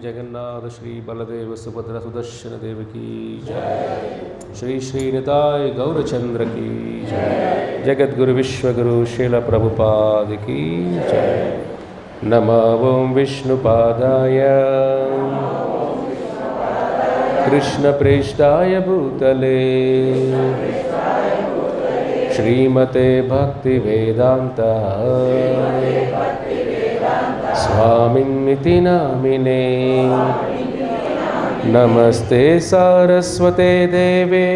जगन्नाथ श्री बलदेव सुभद्रा सुदर्शन देव की जय। श्री श्री निताय गौरचंद्र की जय। जगत गुरु विश्वगुरु श्रील प्रभुपाद की जय। नमो ओं विष्णुपादाय कृष्ण प्रेष्ठाय भूतले श्रीमते भक्ति वेदांत स्वामिन्निति नामिने। नमस्ते सारस्वते देवे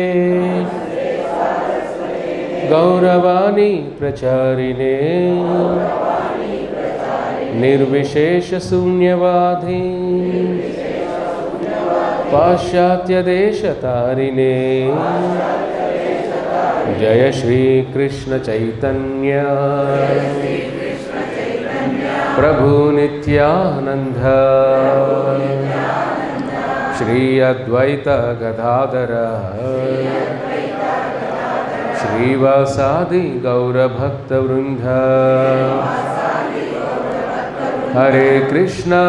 गौरवाणी प्रचारिणे निर्विशेष शून्यवादी पाश्चात्य देश तारिणे। जय श्री कृष्ण चैतन्य प्रभु नित्यानंद श्री अद्वैत गदाधर श्रीवासादि गौरभक्तवृंद। हरे कृष्णा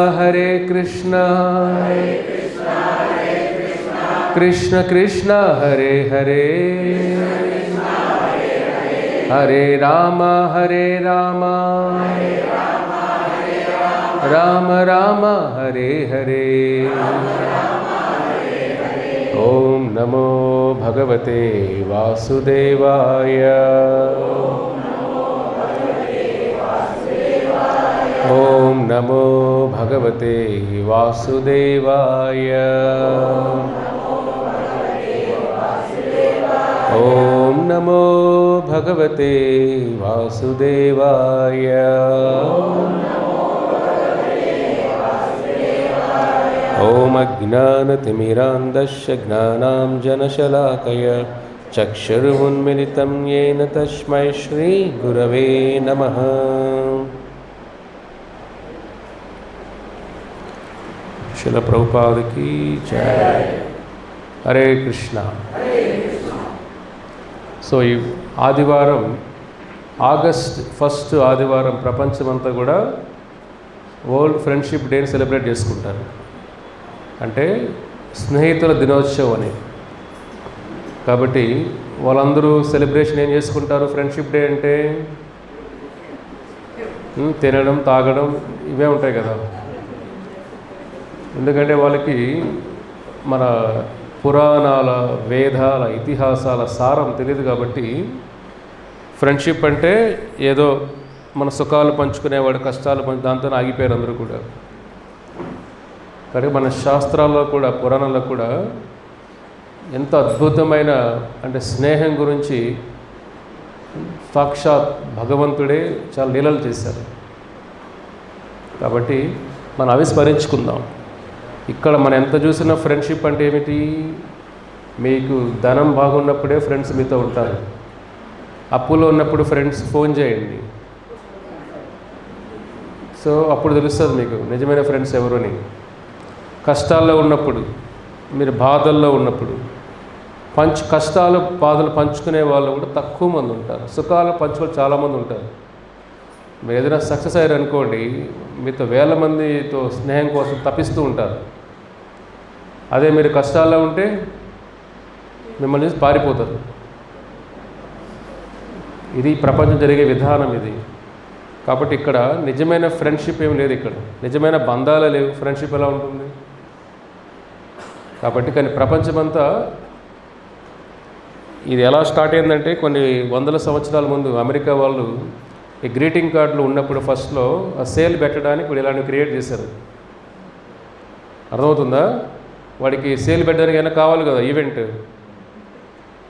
कृष्ण कृष्ण हरे हरे हरे राम राम राम हरे हरे। ओम नमो भगवते वासुदेवाय। ओम नमो भगवते वासुदेवाय। ओम नमो भगवते वासुदेवाय। ओम अज्ञानतिमिरान्धस्य ज्ञानाञ्जनशलाकया चक्षुरुन्मिलितं येन तस्मै श्रीगुरवे नमः। श्रील प्रभुपाद की जय। हरे कृष्णा। సో ఈ ఆదివారం ఆగస్ట్ 1 ఆదివారం ప్రపంచమంతా కూడా వరల్డ్ ఫ్రెండ్షిప్ డేని సెలబ్రేట్ చేసుకుంటారు. అంటే స్నేహితుల దినోత్సవం అని. కాబట్టి వాళ్ళందరూ సెలబ్రేషన్ ఏం చేసుకుంటారు? ఫ్రెండ్షిప్ డే అంటే తినడం తాగడం ఇవే ఉంటాయి కదా. ఎందుకంటే వాళ్ళకి మన పురాణాల వేదాల ఇతిహాసాల సారం తెలియదు. కాబట్టి ఫ్రెండ్షిప్ అంటే ఏదో మన సుఖాలు పంచుకునేవాడు, కష్టాలు దాంతో ఆగిపోయారు అందరూ కూడా. కానీ మన శాస్త్రాల్లో కూడా పురాణాల్లో కూడా ఎంత అద్భుతమైన అంటే స్నేహం గురించి సాక్షాత్ భగవంతుడే చాలా లీలలు చేశారు. కాబట్టి మనం అవి స్మరించుకుందాం. ఇక్కడ మనం ఎంత చూసినా ఫ్రెండ్షిప్ అంటే ఏమిటి? మీకు ధనం బాగున్నప్పుడే ఫ్రెండ్స్ మీతో ఉంటారు. అప్పులో ఉన్నప్పుడు ఫ్రెండ్స్ ఫోన్ చేయండి. సో అప్పుడు తెలుస్తుంది మీకు నిజమైన ఫ్రెండ్స్ ఎవరని. కష్టాల్లో ఉన్నప్పుడు, మీరు బాధల్లో ఉన్నప్పుడు కష్టాలు బాధలు పంచుకునే వాళ్ళు కూడా తక్కువ మంది ఉంటారు. సుఖాలు పంచుకునే చాలామంది ఉంటారు. మీరు ఏదైనా సక్సెస్ అయ్యారు అనుకోండి, మీతో వేల మందితో స్నేహం కోసం తపిస్తూ ఉంటారు. అదే మీరు కష్టాల్లో ఉంటే మిమ్మల్ని చూసి పారిపోతారు. ఇది ప్రపంచం జరిగే విధానం ఇది. కాబట్టి ఇక్కడ నిజమైన ఫ్రెండ్షిప్ ఏమి లేదు. ఇక్కడ నిజమైన బంధాలే లేవు. ఫ్రెండ్షిప్ ఎలా ఉంటుంది? కాబట్టి కానీ ప్రపంచమంతా ఇది ఎలా స్టార్ట్ అయిందంటే కొన్ని వందల సంవత్సరాల ముందు అమెరికా వాళ్ళు ఈ గ్రీటింగ్ కార్డులు ఉన్నప్పుడు ఫస్ట్లో ఆ సేల్ పెట్టడానికి వీళ్ళు ఇలాంటివి క్రియేట్ చేశారు. అర్థమవుతుందా? వాడికి సేల్ పెట్టడానికి ఏమైనా కావాలి కదా, ఈవెంట్.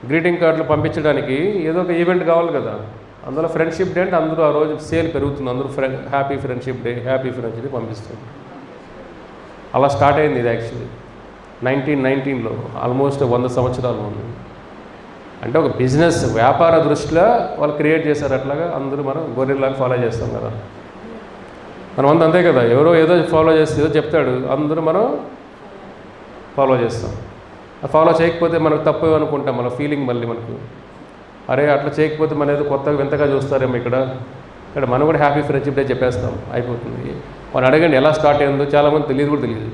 గ్రీటింగ్ కార్డులు పంపించడానికి ఏదో ఒక ఈవెంట్ కావాలి కదా. అందులో ఫ్రెండ్షిప్ డే అంటే అందరూ ఆ రోజు సేల్ పెరుగుతుంది. అందరూ హ్యాపీ ఫ్రెండ్షిప్ డే పంపిస్తుంది. అలా స్టార్ట్ అయింది ఇది యాక్చువల్లీ 1919లో, ఆల్మోస్ట్ 100 సంవత్సరాల ముందు. అంటే ఒక బిజినెస్ వ్యాపార దృష్టిలో వాళ్ళు క్రియేట్ చేశారు. అట్లాగా అందరూ మనం గొర్రెల్లాగా ఫాలో చేస్తాం కదా. మనం అంతా అంతే కదా. ఎవరో ఏదో ఫాలో చేస్తే ఏదో చెప్తాడు, అందరూ మనం ఫాలో చేస్తాం. ఫాలో చేయకపోతే మనకు తప్పు అనుకుంటాం. మన ఫీలింగ్ మళ్ళీ మనకు అరే అట్లా చేయకపోతే మన ఏదో కొత్తగా వింతగా చూస్తారేమో ఇక్కడ మనం కూడా హ్యాపీ ఫ్రెండ్షిప్ డే చెప్పేస్తాం, అయిపోతుంది. వాళ్ళు అడగండి ఎలా స్టార్ట్ అయిందో, చాలామంది తెలియదు కూడా తెలియదు.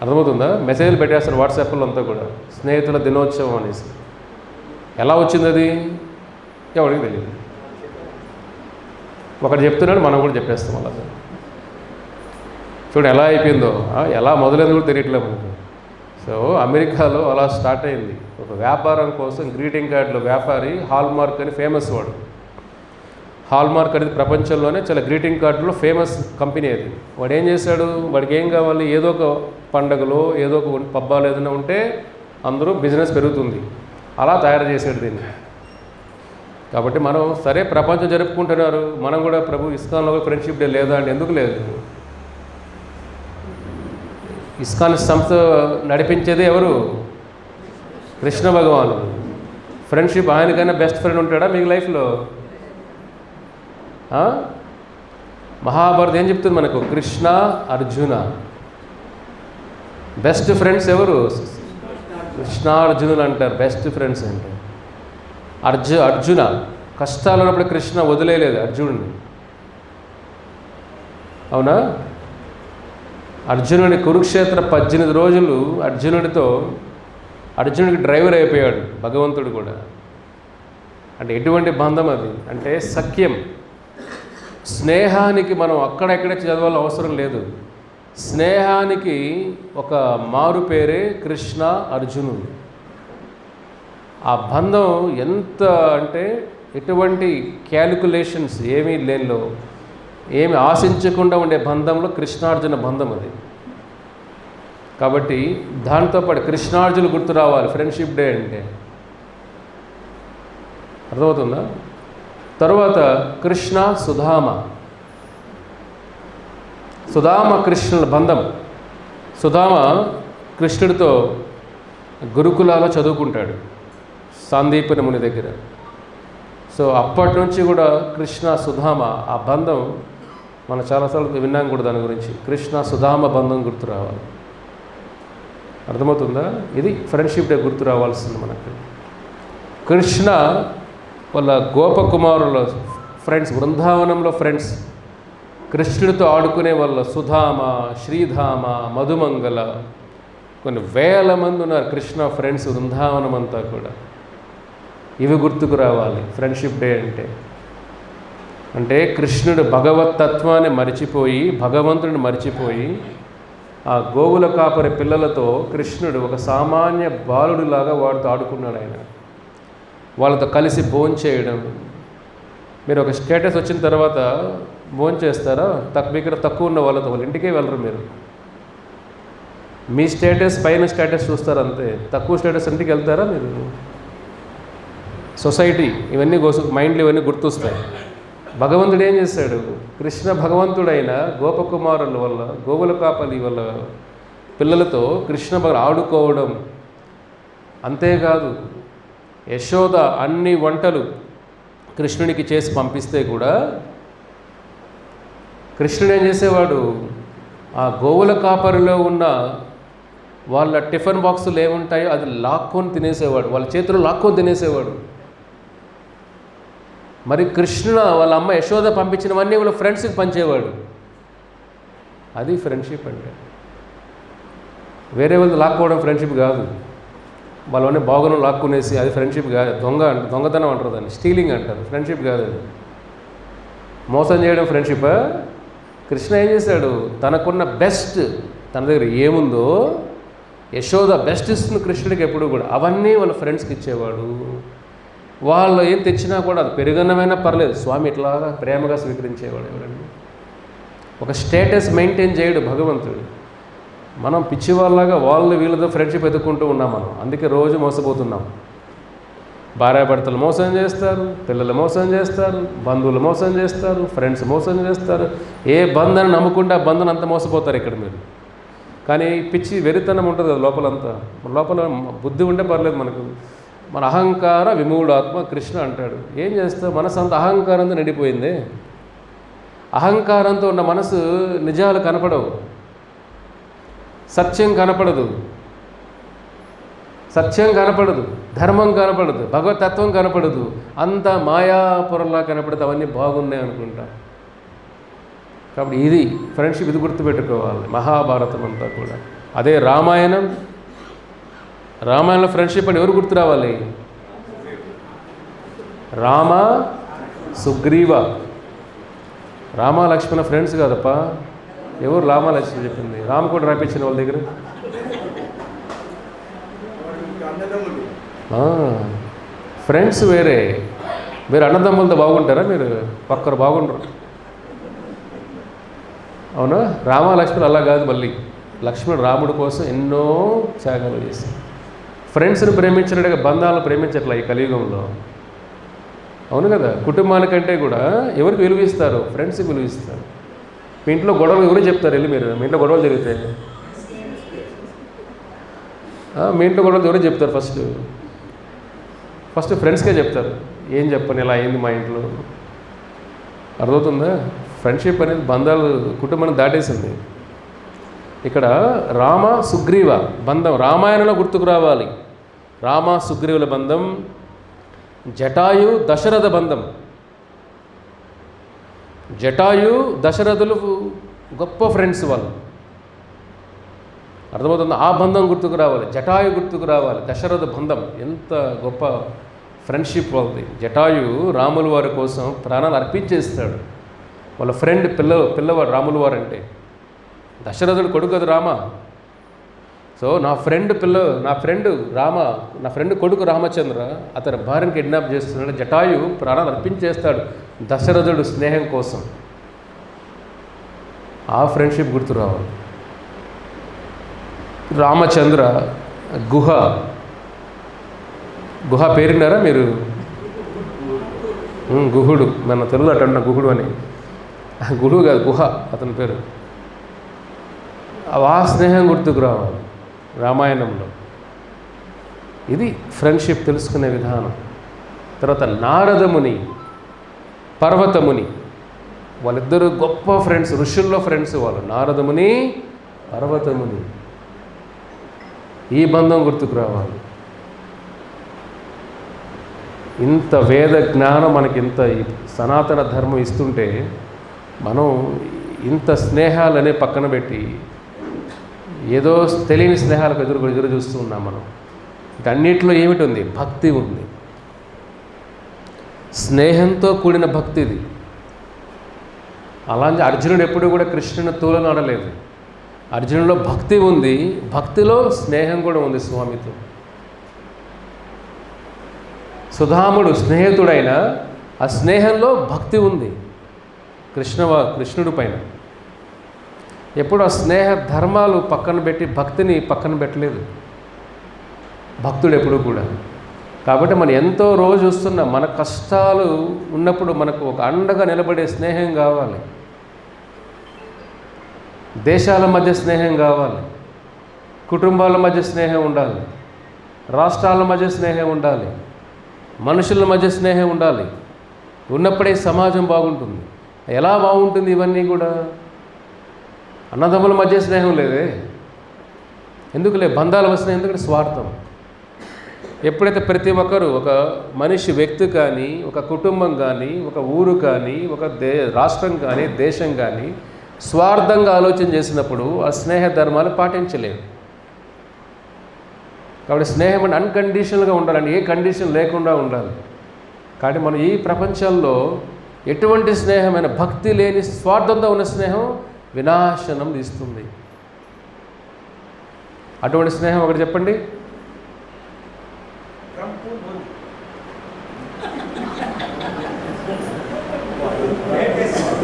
అర్థమవుతుందా? మెసేజ్లు పెట్టేస్తారు వాట్సాప్లో అంతా కూడా, స్నేహితుల దినోత్సవం అనేసి. ఎలా వచ్చింది అది? ఎవరికి తెలియదు. ఒకటి చెప్తున్నాడు, మనం కూడా చెప్పేస్తాం అలా. చూడు ఎలా అయిపోయిందో, ఎలా మొదలైంది కూడా తెలియట్లేదు మనకు. సో అమెరికాలో అలా స్టార్ట్ అయింది. ఒక వ్యాపారం కోసం గ్రీటింగ్ కార్డులో వ్యాపారి హాల్మార్క్ అని ఫేమస్ వాడు. హాల్మార్క్ అనేది ప్రపంచంలోనే చాలా గ్రీటింగ్ కార్డులో ఫేమస్ కంపెనీ అది. వాడు ఏం చేశాడు, వాడికి ఏం కావాలి, ఏదో ఒక పండగలో ఏదో ఒక పబ్బాలు ఏదైనా ఉంటే అందరూ బిజినెస్ పెరుగుతుంది, అలా తయారు చేసాడు దీన్ని. కాబట్టి మనం సరే ప్రపంచం జరుపుకుంటున్నారు, మనం కూడా ప్రభు ఇస్కాన్లో ఫ్రెండ్షిప్ డే లేదా అంటే ఎందుకు లేదు? ఇస్కాన్ సంస్థ నడిపించేది ఎవరు? కృష్ణ భగవాను. ఫ్రెండ్షిప్ ఆయనకైనా బెస్ట్ ఫ్రెండ్ ఉంటాడా మీకు లైఫ్లో? మహాభారతం ఏం చెప్తుంది మనకు? కృష్ణ అర్జున బెస్ట్ ఫ్రెండ్స్ ఎవరు? కృష్ణార్జునులు అంటారు బెస్ట్ ఫ్రెండ్స్ అంటే. అర్జున కష్టాలు ఉన్నప్పుడు కృష్ణ వదిలేయలేదు అర్జునుడిని, అవునా? అర్జునుడి కురుక్షేత్ర 18 రోజులు అర్జునుడికి డ్రైవర్ అయిపోయాడు భగవంతుడు కూడా. అంటే ఎటువంటి బంధం అది అంటే సఖ్యం. స్నేహానికి మనం అక్కడెక్కడే చదవాల్సిన అవసరం లేదు. స్నేహానికి ఒక మారు పేరే కృష్ణ అర్జునుడు. ఆ బంధం ఎంత అంటే ఎటువంటి క్యాలిక్యులేషన్స్ ఏమీ లేనిలో, ఏమి ఆశించకుండా ఉండే బంధంలో కృష్ణార్జున బంధం అది. కాబట్టి దాంతోపాటు కృష్ణార్జునులు గుర్తు రావాలి ఫ్రెండ్షిప్ డే అంటే. అర్థమవుతుందా? తర్వాత కృష్ణ సుధామ కృష్ణుల బంధం. సుధామ కృష్ణుడితో గురుకులాలో చదువుకుంటాడు సాందీపని ముని దగ్గర. సో అప్పటి నుంచి కూడా కృష్ణ సుధామ ఆ బంధం మనం చాలాసార్లు విన్నాం కూడా దాని గురించి. కృష్ణ సుధామ బంధం గుర్తు రావాలి. అర్థమవుతుందా? ఇది ఫ్రెండ్షిప్ డే గుర్తు రావాల్సింది మనకు. కృష్ణ వాళ్ళ గోపకుమారుల ఫ్రెండ్స్, బృందావనంలో ఫ్రెండ్స్, కృష్ణుడితో ఆడుకునే వాళ్ళ సుధామ, శ్రీధామ, మధుమంగళ, కొన్ని వేల మంది ఉన్నారు కృష్ణ ఫ్రెండ్స్ బృందావనం అంతా కూడా. ఇవి గుర్తుకు రావాలి ఫ్రెండ్షిప్ డే అంటే. అంటే కృష్ణుడు భగవతత్వాన్ని మరిచిపోయి, భగవంతుడిని మరిచిపోయి, ఆ గోవుల కాపరి పిల్లలతో కృష్ణుడు ఒక సామాన్య బాలుడిలాగా వాడితో ఆడుకున్నాడు. ఆయన వాళ్ళతో కలిసి భోంచేయడం. మీరు ఒక స్టేటస్ వచ్చిన తర్వాత భోంచేస్తారా? ఇక్కడ తక్కువ ఉన్న వాళ్ళతో వాళ్ళ ఇంటికే వెళ్ళరు మీరు. మీ స్టేటస్ పైన స్టేటస్ చూస్తారు అంతే. తక్కువ స్టేటస్ ఇంటికి వెళ్తారా మీరు? సొసైటీ ఇవన్నీ మైండ్లో ఇవన్నీ గుర్తొస్తాయి. భగవంతుడు ఏం చేశాడు? కృష్ణ భగవంతుడైన గోపకుమారుల వల్ల, గోవుల కాపలి వల్ల పిల్లలతో కృష్ణ ఆడుకోవడం. అంతేకాదు యశోద అన్ని వంటలు కృష్ణుడికి చేసి పంపిస్తే కూడా కృష్ణుడు ఏం చేసేవాడు? ఆ గోవుల కాపరిలో ఉన్న వాళ్ళ టిఫిన్ బాక్సులు ఏముంటాయో అది లాక్కొని తినేసేవాడు, వాళ్ళ చేతులు లాక్కొని తినేసేవాడు. మరి కృష్ణుడు వాళ్ళ అమ్మ యశోద పంపించినవన్నీ వాళ్ళ ఫ్రెండ్స్కి పంచేవాడు. అది ఫ్రెండ్షిప్ అంటే. వేరే వాళ్ళు లాక్కోవడం ఫ్రెండ్షిప్ కాదు. వాళ్ళని బాగును లాక్కునేసి అది ఫ్రెండ్షిప్ కాదు. దొంగతనం అంటారు దాన్ని, స్టీలింగ్ అంటారు. ఫ్రెండ్షిప్ కాదు అది. మోసం చేయడం ఫ్రెండ్షిప్. కృష్ణ ఏం చేశాడు? తనకున్న బెస్ట్, తన దగ్గర ఏముందో యశోద బెస్ట్ ఇస్తుంది కృష్ణుడికి ఎప్పుడు కూడా. అవన్నీ వాళ్ళ ఫ్రెండ్స్కి ఇచ్చేవాడు. వాళ్ళు ఏం తెచ్చినా కూడా అది పెరుగన్నమైనా పర్లేదు, స్వామి ఇట్లాగా ప్రేమగా స్వీకరించేవాడు. ఎవరండి? ఒక స్టేటస్ మెయింటైన్ చేయడు భగవంతుడు. మనం పిచ్చివాళ్ళలాగా వాళ్ళు వీళ్ళతో ఫ్రెండ్షిప్ ఎదుర్కొంటూ ఉన్నాం మనం. అందుకే రోజు మోసపోతున్నాం. భార్యాభర్తలు మోసం చేస్తారు, పిల్లలు మోసం చేస్తారు, బంధువులు మోసం చేస్తారు, ఫ్రెండ్స్ మోసం చేస్తారు. ఏ బంధాన్ని నమ్ముకుంటే ఆ బంధం అంతా మోసపోతారు ఇక్కడ మీరు. కానీ పిచ్చి వెరితనం ఉంటుంది కదా లోపలంతా. లోపల బుద్ధి ఉంటే పర్లేదు మనకు. మన అహంకార విమూఢాత్మ కృష్ణ అంటాడు. ఏం చేస్తావు? మనసు అంత అహంకారంతో నిండిపోయింది. అహంకారంతో ఉన్న మనసు నిజాలు కనపడవు, సత్యం కనపడదు, ధర్మం కనపడదు, భగవతత్వం కనపడదు. అంత మాయాపురంలా కనపడదు. అవన్నీ బాగున్నాయి అనుకుంటా. కాబట్టి ఇది ఫ్రెండ్షిప్, ఇది గుర్తుపెట్టుకోవాలి. మహాభారతం అంతా కూడా అదే రామాయణంలో ఫ్రెండ్షిప్ అని ఎవరు గుర్తు రావాలి? రామ సుగ్రీవ. రామ లక్ష్మణ ఫ్రెండ్స్ కాదప్ప. ఎవరు రామ లక్ష్మణ చెప్పింది? రామ కూడా రాపించిన వాళ్ళ దగ్గర ఫ్రెండ్స్ వేరే. మీరు అన్నదమ్ములతో బాగుంటారా? మీరు ఒక్కరు బాగుండరు. అవునా? రామ లక్ష్మణుడు అలా కాదు. మళ్ళీ లక్ష్మణుడు రాముడి కోసం ఎన్నో త్యాగాలు చేశారు. ఫ్రెండ్స్ని ప్రేమించినట్టుగా బంధాలను ప్రేమించట్లా ఈ కలియుగంలో. అవును కదా? కుటుంబానికంటే కూడా ఎవరికి విలువిస్తారు? ఫ్రెండ్స్కి విలువిస్తారు. మీ ఇంట్లో గొడవలు ఎవరు చెప్తారు? వెళ్ళి మీరు మీ ఇంట్లో గొడవలు జరిగితే మీ ఇంట్లో గొడవలు ఎవరు చెప్తారు? ఫస్ట్ ఫ్రెండ్స్కే చెప్తారు. ఏం చెప్పని ఇలా అయింది మా ఇంట్లో. అర్థమవుతుందా? ఫ్రెండ్షిప్ అనేది బంధాలు కుటుంబాన్ని దాటేసింది. ఇక్కడ రామ సుగ్రీవ బంధం రామాయణంలో గుర్తుకు రావాలి. రామ సుగ్రీవుల బంధం, జటాయు దశరథ బంధం. జటాయు దశరథులు గొప్ప ఫ్రెండ్స్ వాళ్ళు. అర్థమవుతుంది? ఆ బంధం గుర్తుకు రావాలి, జటాయు గుర్తుకు రావాలి. దశరథ బంధం ఎంత గొప్ప ఫ్రెండ్షిప్ వాళ్ళది. జటాయు రాముల వారి కోసం ప్రాణాలు అర్పించేస్తాడు. వాళ్ళ ఫ్రెండ్ పిల్లవాడు రాముల వారు అంటే. దశరథుడు కొడుకు అది రామ. సో నా ఫ్రెండ్ కొడుకు రామచంద్ర అతని భార్యను కిడ్నాప్ చేస్తున్నాడు. జటాయు ప్రాణాలు అర్పించేస్తాడు దశరథుడు స్నేహం కోసం. ఆ ఫ్రెండ్షిప్ గుర్తు రావాలి. రామచంద్ర గుహ పేరున్నారా మీరు? గుహుడు. మన తెలుగులో అటంటున్నా గుహుడు అని. గుహుడు కాదు, గుహ అతని పేరు. ఆ స్నేహం గుర్తుకు రావాలి రామాయణంలో. ఇది ఫ్రెండ్షిప్ తెలుసుకునే విధానం. తర్వాత నారదముని, పర్వతముని, వాళ్ళిద్దరూ గొప్ప ఫ్రెండ్స్, ఋషుల్లో ఫ్రెండ్స్ వాళ్ళు. నారదముని, పర్వతముని. ఈ బంధం గుర్తుకు రావాలి. ఇంత వేద జ్ఞానం మనకి ఇంత సనాతన ధర్మం ఇస్తుంటే మనం ఇంత స్నేహాలనే పక్కన పెట్టి ఏదో తెలియని స్నేహాలకు ఎదురు చూస్తూ ఉన్నాం మనం. అన్నిట్లో ఏమిటి ఉంది? భక్తి ఉంది. స్నేహంతో కూడిన భక్తి ఇది. అలాంటి అర్జునుడు ఎప్పుడు కూడా కృష్ణుని తూలనాడలేదు. అర్జునుడిలో భక్తి ఉంది, భక్తిలో స్నేహం కూడా ఉంది స్వామితో. సుధాముడు స్నేహితుడైన ఆ స్నేహంలో భక్తి ఉంది కృష్ణుడి పైన. ఎప్పుడు ఆ స్నేహ ధర్మాలు పక్కన పెట్టి భక్తిని పక్కన పెట్టలేదు భక్తుడు ఎప్పుడు కూడా. కాబట్టి మనం ఎంతో రోజు చూస్తున్నాం, మన కష్టాలు ఉన్నప్పుడు మనకు ఒక అండగా నిలబడే స్నేహం కావాలి. దేశాల మధ్య స్నేహం కావాలి, కుటుంబాల మధ్య స్నేహం ఉండాలి, రాష్ట్రాల మధ్య స్నేహం ఉండాలి, మనుషుల మధ్య స్నేహం ఉండాలి. ఉన్నప్పుడే సమాజం బాగుంటుంది. ఎలా బాగుంటుంది? ఇవన్నీ కూడా అన్నదమ్ముల మధ్య స్నేహం లేదే. ఎందుకులే బంధాలు వస్తున్నాయి? ఎందుకంటే స్వార్థం. ఎప్పుడైతే ప్రతి ఒక్కరు ఒక మనిషి, వ్యక్తి కానీ, ఒక కుటుంబం కానీ, ఒక ఊరు కానీ, ఒక రాష్ట్రం కానీ, దేశం కానీ స్వార్థంగా ఆలోచన చేసినప్పుడు ఆ స్నేహ ధర్మాలు పాటించలేవు. కాబట్టి స్నేహం అంటే అన్కండిషనల్గా ఉండాలండి, ఏ కండిషన్ లేకుండా ఉండాలి. కాబట్టి మనం ఈ ప్రపంచంలో ఎటువంటి స్నేహమైన భక్తి లేని స్వార్థంతో ఉన్న స్నేహం వినాశనం ఇస్తుంది. అటువంటి స్నేహం ఒకటి చెప్పండి.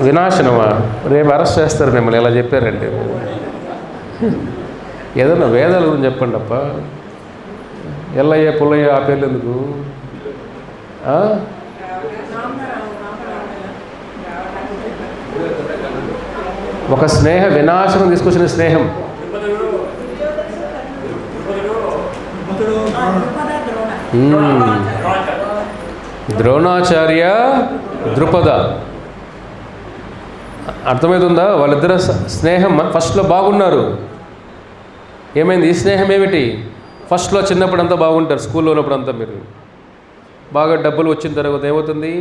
వినాశనమా? రేపు అరెస్ట్ చేస్తారు మిమ్మల్ని ఎలా చెప్పారంటే. ఏదన్నా వేదాల గురించి చెప్పండి అప్ప. ఎల్లయ్య పుల్లయ్య ఆ పేర్లు ఎందుకు? ఒక స్నేహ వినాశనం తీసుకొచ్చిన స్నేహం. ద్రోణాచార్య, ద్రుపద. అర్థమవుతుందా? వాళ్ళిద్దరు స్నేహం ఫస్ట్లో బాగున్నారు. ఏమైంది? ఈ స్నేహం ఏమిటి? ఫస్ట్లో చిన్నప్పుడు అంతా బాగుంటారు, స్కూల్లో ఉన్నప్పుడు అంతా మీరు బాగా డబ్బులు వచ్చిన తర్వాత ఏమవుతుంది?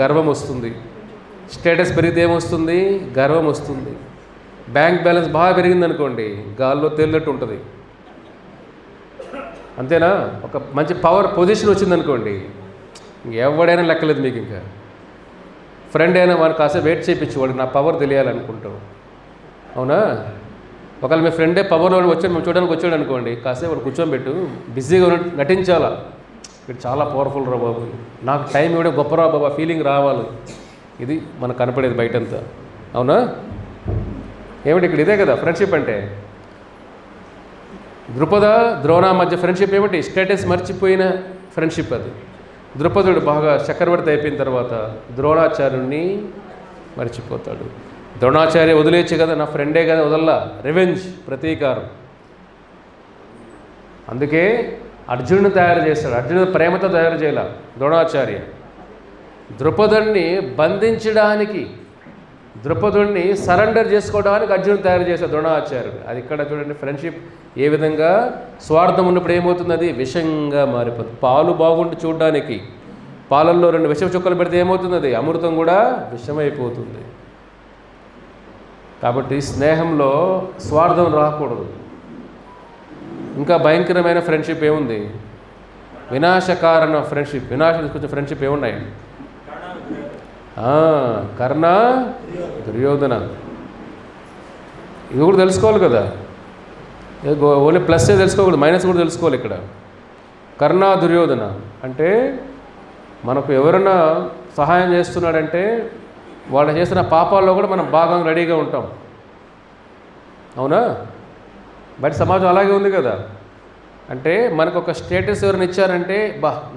గర్వం వస్తుంది. స్టేటస్ పెరిగితే ఏమొస్తుంది? గర్వం వస్తుంది. బ్యాంక్ బ్యాలెన్స్ బాగా పెరిగిందనుకోండి, గాల్లో తేలినట్టు ఉంటుంది. అంతేనా? ఒక మంచి పవర్ పొజిషన్ వచ్చిందనుకోండి, ఎవడైనా లెక్కలేదు మీకు. ఇంకా ఫ్రెండ్ అయినా వాడిని కాసేపు వెయిట్ చేయించు, వాడికి నా పవర్ తెలియాలనుకుంటాం. అవునా? ఒకవేళ మీ ఫ్రెండే పవర్లో వచ్చాడు, మేము చూడడానికి వచ్చాడు అనుకోండి, కాసేపు వాడు కూర్చోబెట్టు, బిజీగా నటించాలా, ఇక్కడ చాలా పవర్ఫుల్ రా బాబు, నాకు టైం ఇవ్వడం గొప్ప రా బాబా ఫీలింగ్ రావాలి. ఇది మనకు కనపడేది బయటంతా. అవునా? ఏమిటి ఇక్కడ ఇదే కదా ఫ్రెండ్షిప్ అంటే. ద్రుపద ద్రోణ మధ్య ఫ్రెండ్షిప్ ఏమిటి? స్టేటస్ మర్చిపోయిన ఫ్రెండ్షిప్ అది. ద్రుపదుడు బాగా చక్రవర్తి అయిపోయిన తర్వాత ద్రోణాచార్యుడిని మర్చిపోతాడు. ద్రోణాచార్య వదిలేయచ్చు కదా, నా ఫ్రెండే కదా, వదల్లా, రివెంజ్, ప్రతీకారం. అందుకే అర్జునుడిని తయారు చేస్తాడు. అర్జునుడు ప్రేమతో తయారు చేయాల ద్రోణాచార్య. ద్రుపదుడిని బంధించడానికి, ద్రుపదుడిని సరెండర్ చేసుకోవడానికి అర్జునుడు తయారు చేశాడు ద్రోణాచార్యుడు. అది ఇక్కడ చూడండి, ఫ్రెండ్షిప్ ఏ విధంగా స్వార్థం ఉన్నప్పుడు ఏమవుతుంది, అది విషంగా మారిపోతుంది. పాలు బాగుండి చూడడానికి, పాలల్లో 2 విషం చుక్కలు పెడితే ఏమవుతుంది, అది అమృతం కూడా విషమైపోతుంది. కాబట్టి స్నేహంలో స్వార్థం రాకూడదు. ఇంకా భయంకరమైన ఫ్రెండ్షిప్ ఏముంది? వినాశకారణ ఫ్రెండ్షిప్, వినాశం తీసుకొచ్చే ఫ్రెండ్షిప్ ఏమున్నాయి? కర్ణ దుర్యోధన. ఇది కూడా తెలుసుకోవాలి కదా, ఓన్లీ ప్లస్సే తెలుసుకోకూడదు, మైనస్ కూడా తెలుసుకోవాలి. ఇక్కడ కర్ణ దుర్యోధన అంటే మనకు ఎవరైనా సహాయం చేస్తున్నాడంటే వాళ్ళు చేసిన పాపాల్లో కూడా మనం బాగా రెడీగా ఉంటాం. అవునా? బయట సమాజం అలాగే ఉంది కదా. అంటే మనకు ఒక స్టేటస్ ఎవరైనా ఇచ్చారంటే,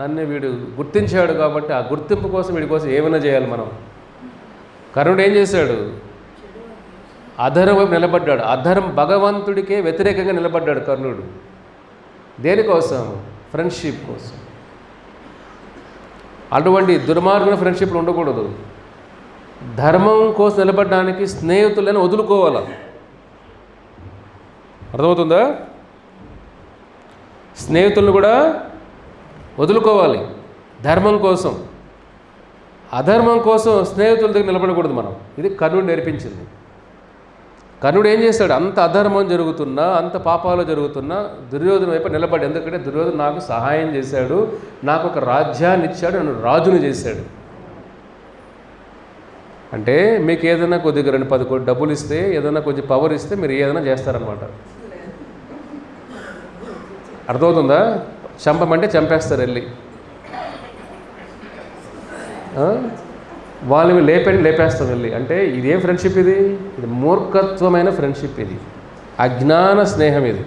నన్ను వీడు గుర్తించాడు కాబట్టి ఆ గుర్తింపు కోసం వీడి కోసం ఏమైనా చేయాలి మనం. కర్ణుడు ఏం చేశాడు? అధర్మ వైపు నిలబడ్డాడు. భగవంతుడికే వ్యతిరేకంగా నిలబడ్డాడు కర్ణుడు. దేనికోసం? ఫ్రెండ్షిప్ కోసం. అటువంటి దుర్మార్గుల ఫ్రెండ్షిప్లు ఉండకూడదు. ధర్మం కోసం నిలబడడానికి స్నేహితులను వదులుకోవాలి. అర్థమవుతుందా? స్నేహితులను కూడా వదులుకోవాలి ధర్మం కోసం. అధర్మం కోసం స్నేహితుల దగ్గర నిలబడకూడదు మనం. ఇది కర్ణుడు నేర్పించింది. కర్ణుడు ఏం చేశాడు? అంత అధర్మం జరుగుతున్నా, అంత పాపాలు జరుగుతున్నా దుర్యోధన వైపు నిలబడి. ఎందుకంటే దుర్యోధన నాకు సహాయం చేశాడు, నాకు ఒక రాజ్యాన్ని ఇచ్చాడు, నన్ను రాజుని చేశాడు. అంటే మీకు ఏదైనా కొద్దిగా 2-10 కోట్లు డబ్బులు ఇస్తే, ఏదైనా కొంచెం పవర్ ఇస్తే మీరు ఏదైనా చేస్తారనమాట. అర్థమవుతుందా? చంపమంటే చంపేస్తారు వెళ్ళి. వాళ్ళని లేపేస్తాం వెళ్ళి. అంటే ఇదే ఫ్రెండ్షిప్ ఇది మూర్ఖత్వమైన ఫ్రెండ్షిప్, ఇది అజ్ఞాన స్నేహం. ఇది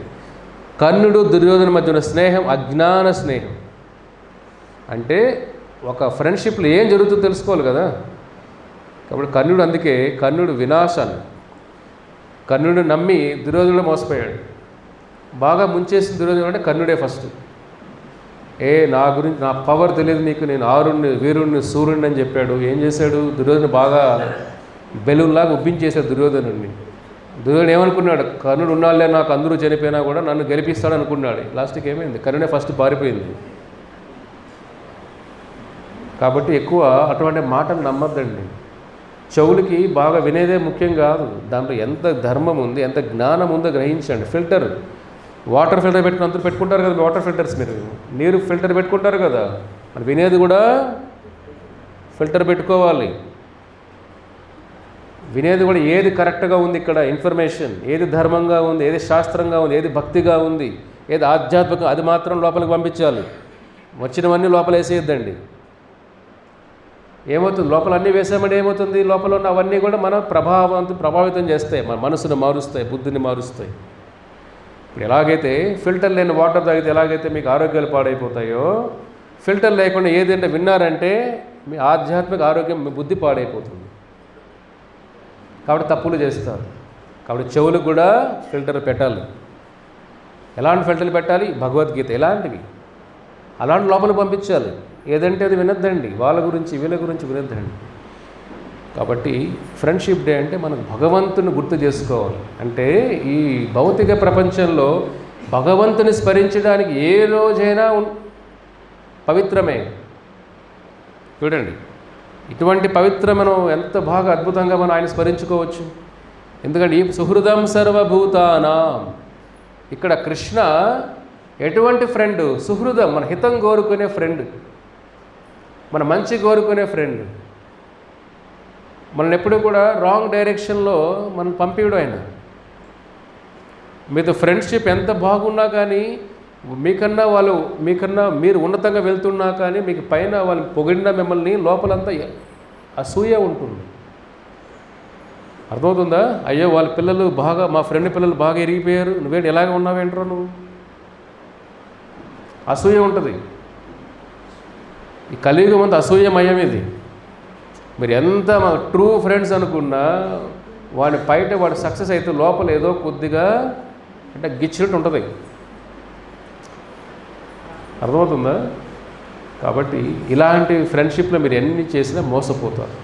కర్ణుడు దుర్యోధన మధ్య ఉన్న స్నేహం అజ్ఞాన స్నేహం. అంటే ఒక ఫ్రెండ్షిప్లో ఏం జరుగుతుందో తెలుసుకోవాలి కదా. కాబట్టి కర్ణుడు, అందుకే కర్ణుడు వినాశాన్ని, కర్ణుడు నమ్మి దుర్యోధనుడు మోసపోయాడు. బాగా ముంచేసిన దుర్యోధనుడు అంటే కర్ణుడే ఫస్ట్. నా గురించి, నా పవర్ తెలియదు నీకు, నేను ఆరుణ్ణి, వీరుణ్ణి, సూర్యుడిని అని చెప్పాడు. ఏం చేశాడు? దుర్యోధను బాగా బెలూన్లాగా ఉబ్బించేశాడు దుర్యోధనుడిని. దుర్యోధనుడు ఏమనుకున్నాడు? కర్ణుడు ఉన్నాళ్ళే, నాకు అందరూ చనిపోయినా కూడా నన్ను గెలిపిస్తాడు అనుకున్నాడు. లాస్ట్కి ఏమైంది? కర్ణుడే ఫస్ట్ పారిపోయింది. కాబట్టి ఎక్కువ అటువంటి మాటలు నమ్మద్దండి. చెవులకి బాగా వినేదే ముఖ్యం కాదు, దాంట్లో ఎంత ధర్మం ఉంది, ఎంత జ్ఞానం ఉందో గ్రహించండి. ఫిల్టర్, వాటర్ ఫిల్టర్ పెట్టుకుని అందరూ పెట్టుకుంటారు కదా, వాటర్ ఫిల్టర్స్. మీరు నీరు ఫిల్టర్ పెట్టుకుంటారు కదా, మరి వినేది కూడా ఫిల్టర్ పెట్టుకోవాలి. వినేది కూడా ఏది కరెక్ట్గా ఉంది, ఇక్కడ ఇన్ఫర్మేషన్ ఏది ధర్మంగా ఉంది, ఏది శాస్త్రంగా ఉంది, ఏది భక్తిగా ఉంది, ఏది ఆధ్యాత్మికంగా, అది మాత్రం లోపలికి పంపించాలి. వచ్చినవన్నీ లోపల వేసేయద్దండి. ఏమవుతుంది? లోపల అన్నీ వేసామంటే ఏమవుతుంది? లోపల ఉన్న అవన్నీ కూడా మన ప్రభావితం చేస్తాయి, మన మనసును మారుస్తాయి, బుద్ధిని మారుస్తాయి. ఇప్పుడు ఎలాగైతే ఫిల్టర్ లేని వాటర్ తాగితే ఎలాగైతే మీకు ఆరోగ్యాలు పాడైపోతాయో, ఫిల్టర్ లేకుండా ఏదంటే విన్నారంటే మీ ఆధ్యాత్మిక ఆరోగ్యం, మీ బుద్ధి పాడైపోతుంది. కాబట్టి తప్పులు చేస్తారు. కాబట్టి చెవులకు కూడా ఫిల్టర్ పెట్టాలి. ఎలాంటి ఫిల్టర్లు పెట్టాలి? భగవద్గీత ఎలాంటివి, అలాంటి లోపల పంపించాలి. ఏదంటే అది వినొద్దండి, వాళ్ళ గురించి వీళ్ళ గురించి వినొద్దండి. కాబట్టి ఫ్రెండ్షిప్ డే అంటే మనం భగవంతుని గుర్తు చేసుకోవాలి. అంటే ఈ భౌతిక ప్రపంచంలో భగవంతుని స్మరించడానికి ఏ రోజైనా పవిత్రమే. చూడండి, ఇటువంటి పవిత్ర మనం ఎంత బాగా అద్భుతంగా మనం ఆయన స్మరించుకోవచ్చు. ఎందుకంటే ఈ సుహృదం సర్వభూతానాం, ఇక్కడ కృష్ణ ఎటువంటి ఫ్రెండ్? సుహృదం, మన హితం కోరుకునే ఫ్రెండ్, మన మంచి కోరుకునే ఫ్రెండ్. మనల్ని ఎప్పుడు కూడా రాంగ్ డైరెక్షన్లో మనం పంపించడం ఆయన. మీతో ఫ్రెండ్షిప్ ఎంత బాగున్నా కానీ, మీకన్నా మీరు ఉన్నతంగా వెళ్తున్నా కానీ, మీకు పైన వాళ్ళు పొగిడిన మిమ్మల్ని లోపలంతా అసూయ ఉంటుంది. అర్థమవుతుందా? అయ్యో వాళ్ళ పిల్లలు బాగా, మా ఫ్రెండ్ పిల్లలు బాగా ఎరిగిపోయారు, నువ్వేంటి ఎలాగ ఉన్నావేంట్రో నువ్వు, అసూయ ఉంటుంది. ఈ కలియుగం అంతా అసూయమయం ఇది. మీరు ఎంత మా ట్రూ ఫ్రెండ్స్ అనుకున్నా వాడి బయట వాడు సక్సెస్ అయితే లోపల ఏదో కొద్దిగా అంటే గిచ్చినట్టు ఉంటుంది. అర్థమవుతుందా? కాబట్టి ఇలాంటి ఫ్రెండ్షిప్లో మీరు ఎన్ని చేసినా మోసపోతారు.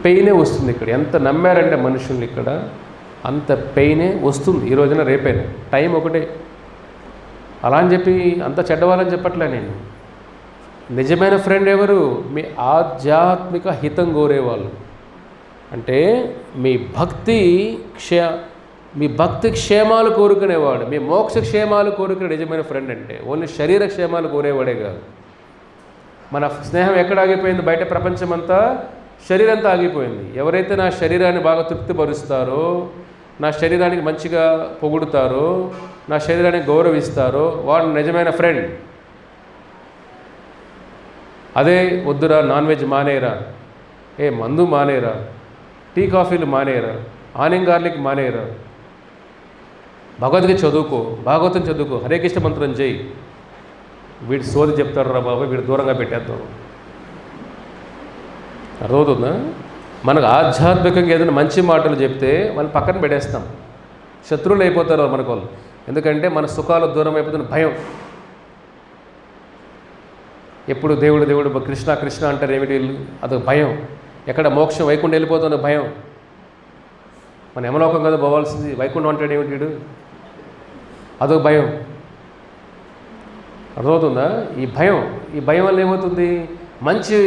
పెయినే వస్తుంది ఇక్కడ. ఎంత నమ్మారంటే మనుషుల్ని ఇక్కడ అంత పెయినే వస్తుంది. ఈ రోజున రేపైనా టైం ఒకటే. అలా అని చెప్పి అంత చెడ్డవాళ్ళని చెప్పట్లే నేను. నిజమైన ఫ్రెండ్ ఎవరు? మీ ఆధ్యాత్మిక హితం కోరేవాళ్ళు. అంటే మీ భక్తి క్షేమాలు కోరుకునేవాడు, మీ మోక్ష క్షేమాలు కోరుకునే నిజమైన ఫ్రెండ్. అంటే ఓన్లీ శరీర క్షేమాలు కోరేవాడే కాదు. మన స్నేహం ఎక్కడ ఆగిపోయింది? బయట ప్రపంచమంతా శరీరంతా ఆగిపోయింది. ఎవరైతే నా శరీరాన్ని బాగా తృప్తిపరుస్తారో, నా శరీరానికి మంచిగా పొగుడుతారో, నా శరీరాన్ని గౌరవిస్తారో వాడు నిజమైన ఫ్రెండ్. అదే వద్దురా, నాన్ వెజ్ మానేరా, మందు మానేరా, టీ కాఫీలు మానేరా, ఆనియన్ గార్లిక్ మానేరా, భగవద్గీత చదువుకో, భాగవతం చదువుకో, హరే కృష్ణ మంత్రం చేయి. వీడు సోది చెప్తాడు రా బాబు, వీడు దూరంగా పెట్టేద్దాం. అర్థమవుతుందా? మనకు ఆధ్యాత్మికంగా ఏదైనా మంచి మాటలు చెప్తే మనం పక్కన పెట్టేస్తాం. శత్రువులు అయిపోతారు మనకు వాళ్ళు. ఎందుకంటే మన సుఖాలు దూరం అయిపోతున్న భయం. ఎప్పుడు దేవుడు కృష్ణ కృష్ణ అంటారు ఏమిటి వీళ్ళు? అదొక భయం. ఎక్కడ మోక్షం వైకుంఠం వెళ్ళిపోతున్న భయం. మన యమలోకం కదా పోవాల్సింది, వైకుంఠం అంటాడు ఏమిటి వీడు? అదొక భయం. అర్థమవుతుందా? ఈ భయం వల్ల ఏమవుతుంది? మంచి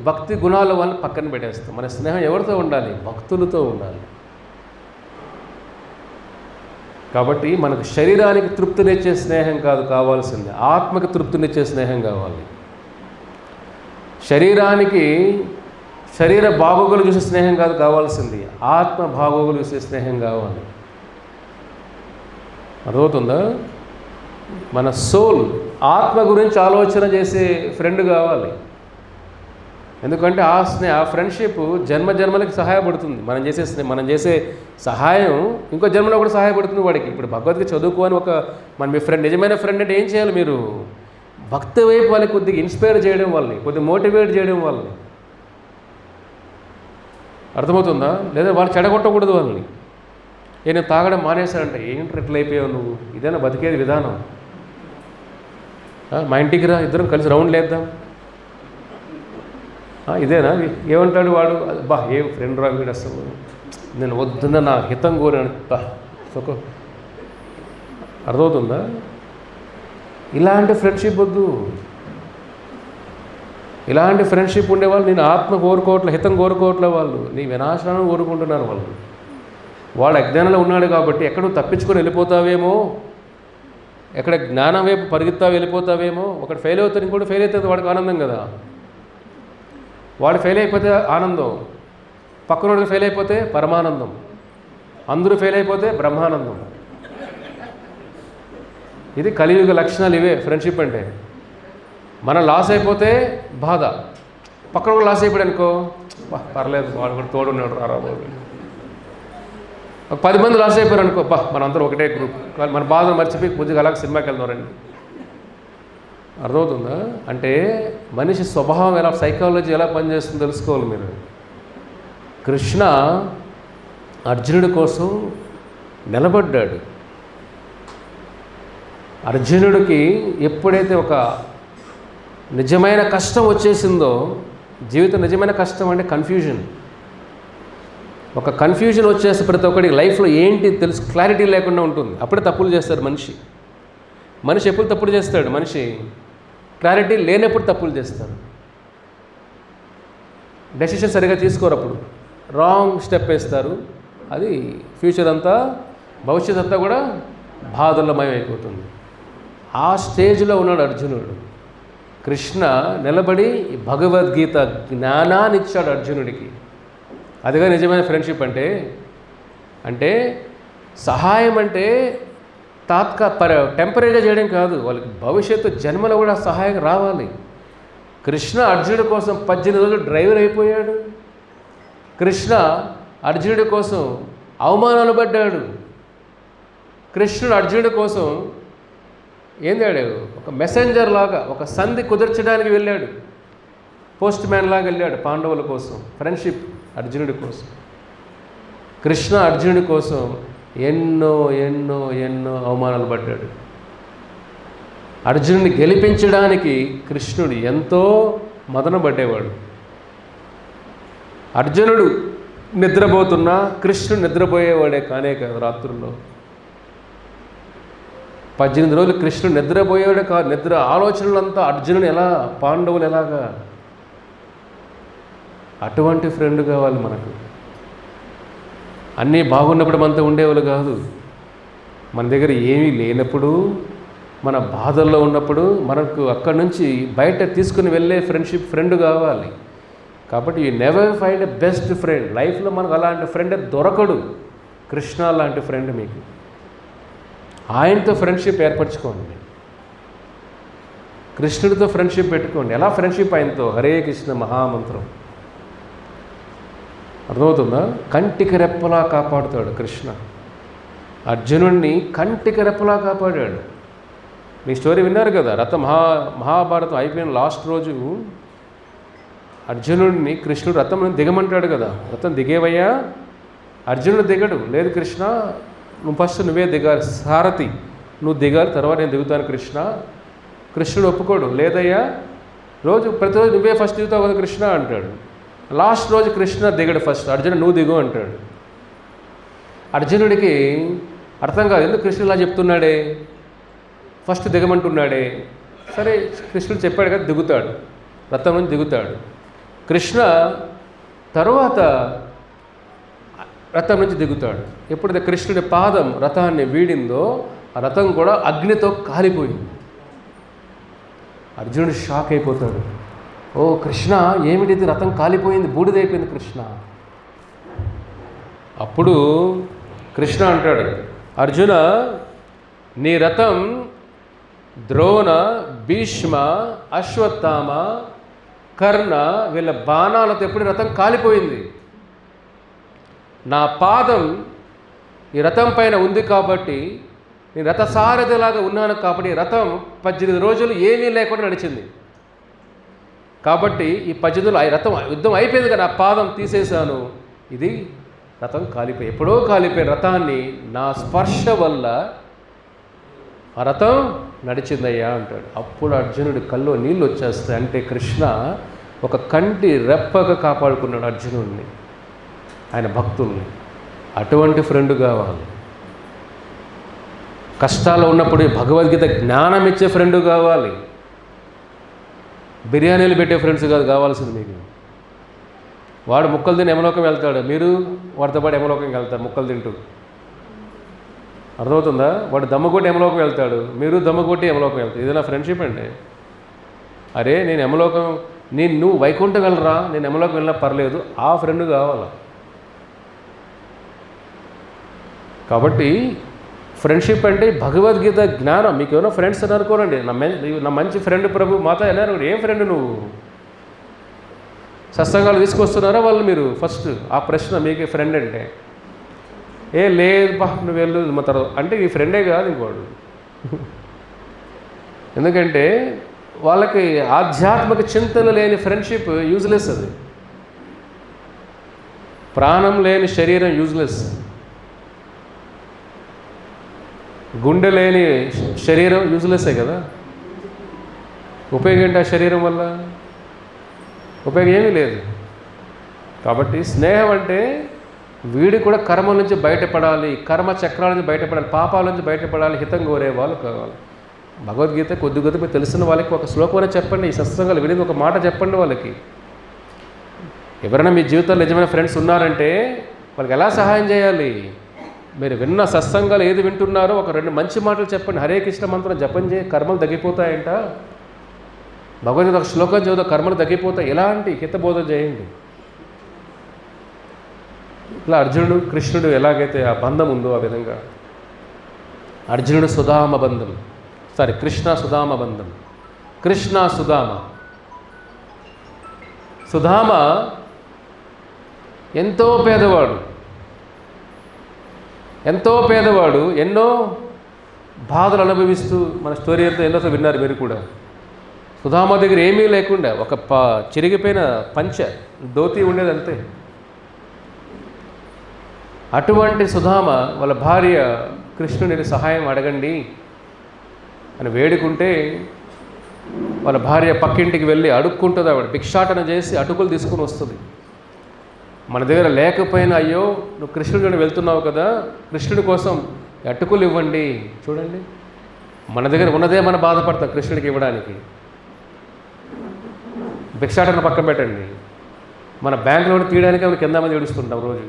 భక్తి గుణాల వల్ల పక్కన పెట్టేస్తాం. మన స్నేహం ఎవరితో ఉండాలి? భక్తులతో ఉండాలి. కాబట్టి మనకు శరీరానికి తృప్తినిచ్చే స్నేహం కాదు కావాల్సింది, ఆత్మకి తృప్తినిచ్చే స్నేహం కావాలి. శరీర బాగోగులు చూసే స్నేహం కాదు కావాల్సింది, ఆత్మ బాగోగులు చూసే స్నేహం కావాలి. అర్థమవుతుందా? మన సోల్, ఆత్మ గురించి ఆలోచన చేసే ఫ్రెండ్ కావాలి. ఎందుకంటే ఆ ఫ్రెండ్షిప్ జన్మలకి సహాయపడుతుంది. మనం చేసే సహాయం ఇంకో జన్మలో కూడా సహాయపడుతుంది వాడికి. ఇప్పుడు భగవద్గీత చదువుకోని మీ ఫ్రెండ్, నిజమైన ఫ్రెండ్ అంటే ఏం చేయాలి? మీరు భక్తి వైపు వాళ్ళకి కొద్దిగా ఇన్స్పైర్ చేయడం వాళ్ళని, కొద్దిగా మోటివేట్ చేయడం వాళ్ళని. అర్థమవుతుందా? లేదా వాళ్ళు చెడగొట్టకూడదు వాళ్ళని. నేను తాగడం మానేశానంటే, ఏంటి ఎట్లా అయిపోయావు నువ్వు? ఇదేనా బతికేది విధానం? మా ఇంటికి రా, ఇద్దరం కలిసి రౌండ్ లేద్దాం, ఇదేనా? ఏమంటాడు వాడు? ఏం ఫ్రెండ్ రా వీడు, అసలు నేను వద్దున్న నా హితం కోరాను. అర్థమవుతుందా? ఇలాంటి ఫ్రెండ్షిప్ వద్దు. ఇలాంటి ఫ్రెండ్షిప్ ఉండేవాళ్ళు నేను ఆత్మ కోరుకోవట్లే, హితం కోరుకోవట్లే, వాళ్ళు నీ వినాశనం కోరుకుంటున్నారు. వాడు అజ్ఞానంలో ఉన్నాడు కాబట్టి ఎక్కడ తప్పించుకొని వెళ్ళిపోతావేమో, ఎక్కడ జ్ఞానం వైపు వెళ్ళిపోతావేమో. ఒకటి ఫెయిల్ అవుతాడు, ఇంకోటి ఫెయిల్ అవుతుంది, వాడికి ఆనందం కదా. వాడు ఫెయిల్ అయిపోతే ఆనందం, పక్కనోడికి ఫెయిల్ అయిపోతే పరమానందం, అందరూ ఫెయిల్ అయిపోతే బ్రహ్మానందం. ఇది కలియుగ లక్షణాలు ఇవే ఫ్రెండ్షిప్ అంటే. మనం లాస్ అయిపోతే బాధ, పక్కన కూడా లాస్ అయిపోయాడు అనుకో, పర్లేదు వాడు కూడా తోడున్నాడు రాబోదు. 10 మంది లాస్ అయిపోయారు అనుకో, మనందరం ఒకటే గ్రూప్, మన బాధను మర్చిపోయి కొద్దిగా అలాగే సినిమాకి వెళ్దారండి. అర్థమవుతుందా? అంటే మనిషి స్వభావం ఎలా, సైకాలజీ ఎలా పనిచేస్తుందో తెలుసుకోవాలి మీరు. కృష్ణ అర్జునుడి కోసం నిలబడ్డాడు. అర్జునుడికి ఎప్పుడైతే ఒక నిజమైన కష్టం వచ్చేసిందో, జీవితం నిజమైన కష్టం అంటే కన్ఫ్యూజన్. ఒక కన్ఫ్యూజన్ వచ్చేస్తే ప్రతి ఒక్కడికి లైఫ్లో ఏంటి తెలుసు, క్లారిటీ లేకుండా ఉంటుంది. అప్పుడే తప్పులు చేస్తాడు మనిషి ఎప్పుడు తప్పులు చేస్తాడు? మనిషి క్లారిటీ లేనప్పుడు తప్పులు చేస్తాడు. డెసిషన్ సరిగా తీసుకోరు. అప్పుడు రాంగ్ స్టెప్ వేస్తారు. అది ఫ్యూచర్ అంతా, భవిష్యత్ అంతా కూడా బాధలమయమైపోతుంది. ఆ స్టేజ్లో ఉన్నాడు అర్జునుడు. కృష్ణ నిలబడి భగవద్గీత జ్ఞానాన్ని ఇచ్చాడు అర్జునుడికి. అదిగా నిజమైన ఫ్రెండ్షిప్ అంటే సహాయం అంటే టెంపరీగా చేయడం కాదు, వాళ్ళకి భవిష్యత్తు జన్మలో కూడా సహాయం రావాలి. కృష్ణ అర్జునుడి కోసం 18 రోజులు డ్రైవర్ అయిపోయాడు. కృష్ణ అర్జునుడి కోసం అవమానాలు పడ్డాడు. కృష్ణుడు అర్జునుడి కోసం ఏందాడు, ఒక మెసెంజర్ లాగా, ఒక సంధి కుదర్చడానికి వెళ్ళాడు. పోస్ట్ మ్యాన్ లాగా వెళ్ళాడు పాండవుల కోసం. ఫ్రెండ్షిప్ అర్జునుడి కోసం. కృష్ణ అర్జునుడి కోసం ఎన్నో ఎన్నో ఎన్నో అవమానాలు పడ్డాడు. అర్జునుడిని గెలిపించడానికి కృష్ణుడు ఎంతో మదనపడ్డేవాడు. అర్జునుడు నిద్రపోతున్నా కృష్ణుడు నిద్రపోయేవాడే కానే కాదు. రాత్రుల్లో 18 రోజులు కృష్ణుడు నిద్రపోయేవాడే కాదు. నిద్ర ఆలోచనలంతా అర్జునుడు ఎలా, పాండవులు ఎలాగా. అటువంటి ఫ్రెండ్ కావాలి మనకు. అన్నీ బాగున్నప్పుడు మనతో ఉండేవాళ్ళు కాదు. మన దగ్గర ఏమీ లేనప్పుడు, మన బాధల్లో ఉన్నప్పుడు మనకు అక్కడి నుంచి బయట తీసుకుని వెళ్ళే ఫ్రెండ్ కావాలి. కాబట్టి you never find a best friend. లైఫ్లో మనకు అలాంటి ఫ్రెండ్ దొరకడు. కృష్ణ లాంటి ఫ్రెండ్ మీకు. ఆయనతో ఫ్రెండ్షిప్ ఏర్పరచుకోండి. కృష్ణుడితో ఫ్రెండ్షిప్ పెట్టుకోండి. ఎలా ఫ్రెండ్షిప్? ఆయనతో హరే కృష్ణ మహామంత్రం. అర్థమవుతుందా? కంటికి రెప్పలా కాపాడుతాడు కృష్ణ. అర్జునుడిని కంటికి రెప్పలా కాపాడాడు. మీ స్టోరీ విన్నారు కదా, మహాభారతం అయిపోయిన లాస్ట్ రోజు అర్జునుడిని కృష్ణుడు రథం దిగమంటాడు కదా. రథం దిగేవయ్యా, అర్జునుడు దిగడు. లేదు కృష్ణ, నువ్వు ఫస్ట్ నువ్వే దిగాలి, సారథి నువ్వు దిగాలి, తర్వాత నేను దిగుతాను కృష్ణ. కృష్ణుడు ఒప్పుకోడు. లేదయ్యా, ప్రతిరోజు నువ్వే ఫస్ట్ దిగుతావు కదా కృష్ణ అంటాడు. లాస్ట్ రోజు కృష్ణ దిగడు, ఫస్ట్ అర్జునుడు నువ్వు దిగు అంటాడు. అర్జునుడికి అర్థం కాదు, ఎందుకు కృష్ణుడు ఇలా చెప్తున్నాడే, ఫస్ట్ దిగమంటున్నాడే. సరే కృష్ణుడు చెప్పాడు కదా, దిగుతాడు, రథం నుంచి దిగుతాడు. కృష్ణ తరువాత రథం నుంచి దిగుతాడు. ఎప్పుడైతే కృష్ణుడి పాదం రథాన్ని వీడిందో ఆ రథం కూడా అగ్నితో కాలిపోయింది. అర్జునుడు షాక్ అయిపోతాడు. ఓ కృష్ణ, ఏమిటిది, రథం కాలిపోయింది, బూడిదైపోయింది కృష్ణ. అప్పుడు కృష్ణ అంటాడు, అర్జున, నీ రథం ద్రోణ, భీష్మ, అశ్వత్థామ, కర్ణ వీళ్ళ బాణాలతో ఎప్పుడు రథం కాలిపోయింది. నా పాదం ఈ రథం పైన ఉంది కాబట్టి, నేను రథసారథిలాగా ఉన్నాను కాబట్టి రథం 18 రోజులు ఏమీ లేకుండా నడిచింది. కాబట్టి ఈ 18 రోజులు రథం యుద్ధం అయిపోయింది కదా, నా పాదం తీసేశాను, ఇది రథం కాలిపోయి, ఎప్పుడో కాలిపోయిన రథాన్ని నా స్పర్శ వల్ల ఆ రథం నడిచిందయ్యా అంటాడు. అప్పుడు అర్జునుడి కల్లో నీళ్ళు వచ్చేస్తాయి. అంటే కృష్ణ ఒక కంటి రెప్పగా కాపాడుకున్నాడు అర్జునుడిని, ఆయన భక్తుల్ని. అటువంటి ఫ్రెండ్ కావాలి. కష్టాలు ఉన్నప్పుడు భగవద్గీత జ్ఞానం ఇచ్చే ఫ్రెండ్ కావాలి. బిర్యానీలు పెట్టే ఫ్రెండ్స్ కాదు కావాల్సింది మీకు. వాడు ముక్కలు తిని యమలోకం వెళ్తాడు, మీరు వాడితో పాటు యమలోకంకి వెళ్తారు ముక్కలు తింటూ. అర్థమవుతుందా? వాడు దమ్మగొట్టి యమలోకం వెళ్తాడు, మీరు దమ్మగొట్టి యమలోకం వెళ్తారు. ఇది నా ఫ్రెండ్షిప్ అండి. అరే నేను యమలోకం, నువ్వు వైకుంఠం వెళ్ళరా, నేను యమలోకం వెళ్ళినా పర్లేదు, ఆ ఫ్రెండ్ కావాలా. కాబట్టి ఫ్రెండ్షిప్ అంటే భగవద్గీత జ్ఞానం. మీకు ఏమైనా ఫ్రెండ్స్ అని అనుకోరండి, నా మంచి ఫ్రెండ్ ప్రభు మాత అన్నారు. ఏం ఫ్రెండ్ నువ్వు? సత్సంగాలు తీసుకొస్తున్నారా వాళ్ళు? మీరు ఫస్ట్ ఆ ప్రశ్న, మీకు ఫ్రెండ్ అంటే లేదు బా నువ్వు వెళ్ళు మా తర్వాత అంటే ఈ ఫ్రెండే కాదు ఇంకోడు. ఎందుకంటే వాళ్ళకి ఆధ్యాత్మిక చింతన లేని ఫ్రెండ్షిప్ యూజ్లెస్. అది ప్రాణం లేని శరీరం యూజ్లెస్. గుండె లేని శరీరం యూజ్లెస్సే కదా. ఉపయోగం ఏంటి ఆ శరీరం వల్ల? ఉపయోగం ఏమీ లేదు. కాబట్టి స్నేహం అంటే వీడి కూడా కర్మ నుంచి బయటపడాలి, కర్మ చక్రాల నుంచి బయటపడాలి, పాపాల నుంచి బయటపడాలి, హితం కోరే వాళ్ళు కావాలి. భగవద్గీత కొద్ది కొద్ది తెలిసిన వాళ్ళకి ఒక శ్లోకం చెప్పండి. ఈ సత్సంగాలు విని ఒక మాట చెప్పండి వాళ్ళకి. ఎవరైనా మీ జీవితంలో నిజమైన ఫ్రెండ్స్ ఉన్నారంటే వాళ్ళకి ఎలా సహాయం చేయాలి? మీరు విన్న సత్సంగాలు ఏది వింటున్నారో ఒక 2 మంచి మాటలు చెప్పండి. హరే కృష్ణ మంత్రం జపం చేయి, కర్మలు తగ్గిపోతాయంట. భగవద్గీత ఒక శ్లోకం చదువు, కర్మలు తగ్గిపోతాయి. ఇలాంటి హితబోధన చేయండి. ఇట్లా అర్జునుడు కృష్ణుడు ఎలాగైతే ఆ బంధం ఉందో ఆ విధంగా అర్జునుడు సుధామ బంధం, కృష్ణ సుధామ బంధం. కృష్ణ సుధామ. సుధామ ఎంతో పేదవాడు, ఎన్నో బాధలు అనుభవిస్తూ, మన స్టోరీ అంతా ఎన్నోసార్లు విన్నారు మీరు కూడా. సుధామ దగ్గర ఏమీ లేకుండా ఒక చిరిగిపోయిన ధోతి ఉండేది అంతే. అటువంటి సుధామ వాళ్ళ భార్య కృష్ణుడిని సహాయం అడగండి అని వేడుకుంటే వాళ్ళ భార్య పక్కింటికి వెళ్ళి అడుక్కుంటుంది. ఆవిడ భిక్షాటన చేసి అటుకులు తీసుకుని వస్తుంది. మన దగ్గర లేకపోయినా, అయ్యో నువ్వు కృష్ణుడిని వెళ్తున్నావు కదా, కృష్ణుడి కోసం అటుకులు ఇవ్వండి. చూడండి, మన దగ్గర ఉన్నదే మనం బాధపడతాం కృష్ణుడికి ఇవ్వడానికి. భిక్షాటన పక్కన పెట్టండి, మన బ్యాంకులో తీయడానికి ఆమె కింద మంది ఏడుస్తుంటాం రోజు.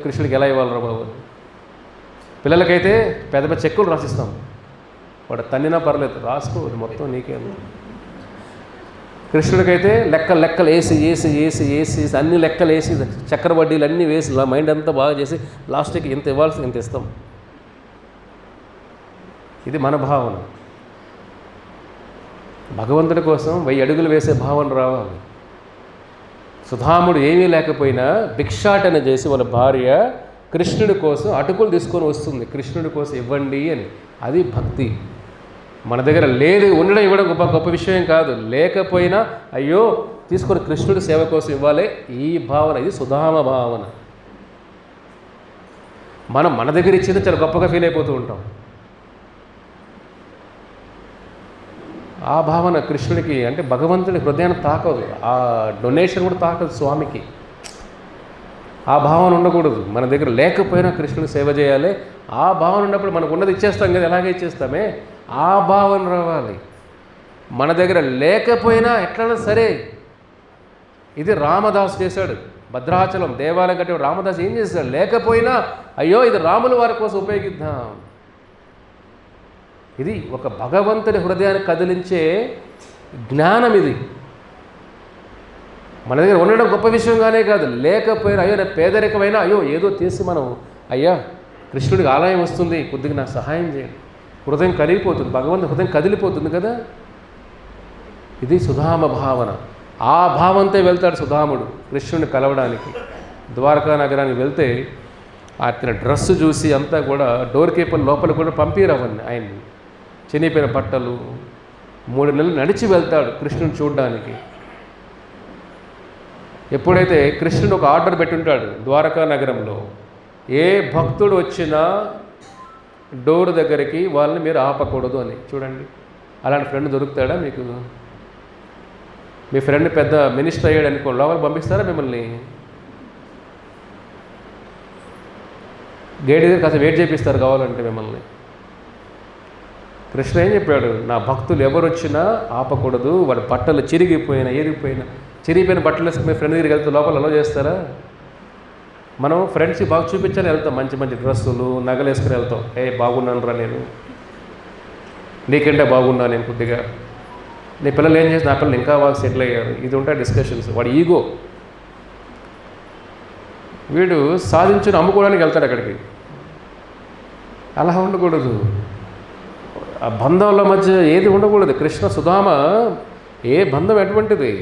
కృష్ణుడికి ఎలా ఇవ్వాలరా బాబు. పిల్లలకైతే పెద్ద పెద్ద చెక్కులు రాసిస్తాం, వాడు తన్నినా పర్లేదు, రాసుకో, మొత్తం నీకే. కృష్ణుడికైతే లెక్కలు వేసి అన్ని లెక్కలు వేసి చక్కెర వడ్డీలు అన్నీ వేసి మైండ్ అంతా బాగా చేసి లాస్ట్కి ఇంత ఇవ్వాల్సి ఇంత ఇస్తాం. ఇది మన భావన. భగవంతుడి కోసం 1000 అడుగులు వేసే భావన రావాలి. సుధాముడు ఏమీ లేకపోయినా భిక్షాటన చేసి వాళ్ళ భార్య కృష్ణుడి కోసం అటుకులు తీసుకొని వస్తుంది, కృష్ణుడి కోసం ఇవ్వండి అని. అది భక్తి. మన దగ్గర లేదు, ఉండడం ఇవ్వడం గొప్ప విషయం కాదు. లేకపోయినా అయ్యో తీసుకొని కృష్ణుడి సేవ కోసం ఇవ్వాలి, ఈ భావన. ఇది సుధామ భావన. మనం మన దగ్గర ఇచ్చింది చాలా గొప్పగా ఫీల్ అయిపోతూ ఉంటాం. ఆ భావన కృష్ణుడికి, అంటే భగవంతుడి హృదయాన్ని తాకదు, ఆ డొనేషన్ కూడా తాకదు స్వామికి. ఆ భావన ఉండకూడదు. మన దగ్గర లేకపోయినా కృష్ణుడి సేవ చేయాలి. ఆ భావన ఉన్నప్పుడు మనకు ఉన్నది ఇచ్చేస్తాం కదా, ఎలాగే ఇచ్చేస్తామే, ఆ భావన రావాలి. మన దగ్గర లేకపోయినా ఎట్లన్నా సరే. ఇది రామదాసు చేశాడు. భద్రాచలం దేవాలయం కట్టే రామదాసు ఏం చేశాడు? లేకపోయినా అయ్యో ఇది రాముల వారి కోసం ఉపయోగిద్దాం. ఇది ఒక భగవంతుని హృదయాన్ని కదిలించే జ్ఞానం. ఇది మన దగ్గర ఉండడం గొప్ప విషయంగానే కాదు, లేకపోయినా అయ్యో నేను పేదరికమైనా అయ్యో ఏదో తీసి మనం అయ్యా కృష్ణుడికి ఆలయం వస్తుంది, కొద్దిగా నాకు సహాయం చేయండి. హృదయం కరిగిపోతుంది, భగవంతుని హృదయం కదిలిపోతుంది కదా. ఇది సుధామ భావన. ఆ భావంతో వెళ్తాడు సుధాముడు కృష్ణుడిని కలవడానికి. ద్వారకా నగరానికి వెళ్తే అతని డ్రెస్సు చూసి అంతా కూడా డోర్ కీపర్ లోపల కూడా పంపిరవన్నీ. ఆయన్ని చినిపోయిన బట్టలు, 3 నెలలు నడిచి వెళ్తాడు కృష్ణుని చూడడానికి. ఎప్పుడైతే కృష్ణుడు ఒక ఆర్డర్ పెట్టుంటాడు ద్వారకా నగరంలో, ఏ భక్తుడు వచ్చినా డోర్ దగ్గరికి వాళ్ళని మీరు ఆపకూడదు అని. చూడండి, అలాంటి ఫ్రెండ్ దొరుకుతాడా మీకు? మీ ఫ్రెండ్ పెద్ద మినిస్టర్ అయ్యాడు అనుకో, లోపలికి పంపిస్తారా మిమ్మల్ని? గేట్ దగ్గర కాస్త వెయిట్ చేపిస్తారు కావాలంటే మిమ్మల్ని. కృష్ణ ఏం చెప్పాడు? నా భక్తులు ఎవరు వచ్చినా ఆపకూడదు. వాడి బట్టలు చిరిగిపోయిన బట్టలు వేసుకుని మీ ఫ్రెండ్ దగ్గరికి వెళ్తే లోపల అలో చేస్తారా? మనం ఫ్రెండ్స్కి బాగా చూపించాలి వెళ్తాం, మంచి మంచి డ్రెస్సులు నగలు వేసుకుని వెళ్తాం. బాగున్నాను రా నేను, నీకంటే బాగున్నా నేను కొద్దిగా, నీ పిల్లలు ఏం చేసి నా పిల్లలు ఇంకా బాగా సెటిల్ అయ్యారు. ఇది ఉంటాయి డిస్కషన్స్. వాడి ఈగో, వీడు సాధించుని అమ్ముకోవడానికి వెళ్తాడు అక్కడికి. అలా ఉండకూడదు. ఆ బంధాల మధ్య ఏది ఉండకూడదు. కృష్ణ సుధామ ఏ బంధం ఎటువంటిది?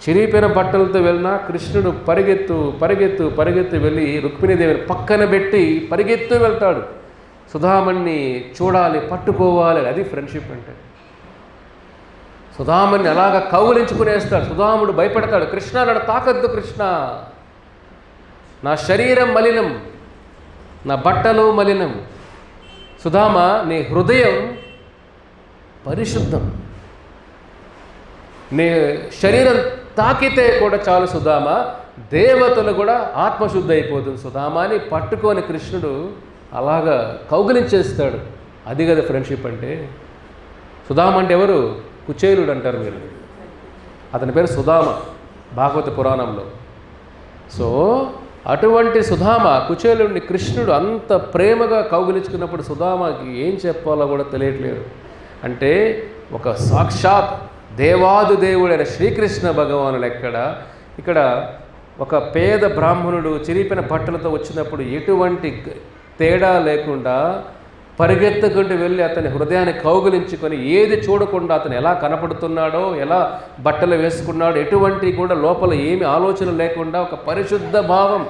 చిరిగిపోయిన బట్టలతో వెళ్ళినా కృష్ణుడు పరిగెత్తు వెళ్ళి రుక్మిణీదేవిని పక్కన పెట్టి పరిగెత్తు వెళ్తాడు. సుధామణ్ణి చూడాలి, పట్టుకోవాలి. అది ఫ్రెండ్షిప్ అంటే. సుధామణ్ణి అలాగా కౌగిలించుకునేస్తాడు. సుధాముడు భయపడతాడు, కృష్ణ నన్ను తాకద్దు, కృష్ణ నా శరీరం మలినం, నా బట్టలు మలినం. సుధామ నీ హృదయం పరిశుద్ధం, నీ శరీరం తాకితే కూడా చాలు సుధామ, దేవతలు కూడా ఆత్మశుద్ధి అయిపోతుంది సుధామ అని పట్టుకొని కృష్ణుడు అలాగా కౌగిలించేస్తాడు. అది కదా ఫ్రెండ్షిప్ అంటే. సుధామ అంటే ఎవరు? కుచేలుడు అంటారు మీరు, అతని పేరు సుధామ. భాగవత పురాణంలో. సో అటువంటి సుధామ కుచేలుడిని కృష్ణుడు అంత ప్రేమగా కౌగిలించుకున్నప్పుడు సుధామకి ఏం చెప్పాలో కూడా తెలియట్లేదు. అంటే ఒక సాక్షాత్ దేవాదిదేవుడైన శ్రీకృష్ణ భగవానుడు ఇక్కడ ఒక పేద బ్రాహ్మణుడు చిరిపిన బట్టలతో వచ్చినప్పుడు ఎటువంటి తేడా లేకుండా పరిగెత్తుకుంటూ వెళ్ళి అతని హృదయాన్ని కౌగిలించుకొని ఏది చూడకుండా అతను ఎలా కనపడుతున్నాడో, ఎలా బట్టలు వేసుకున్నాడో, ఎటువంటి కూడా లోపల ఏమి ఆలోచన లేకుండా ఒక పరిశుద్ధ భావం.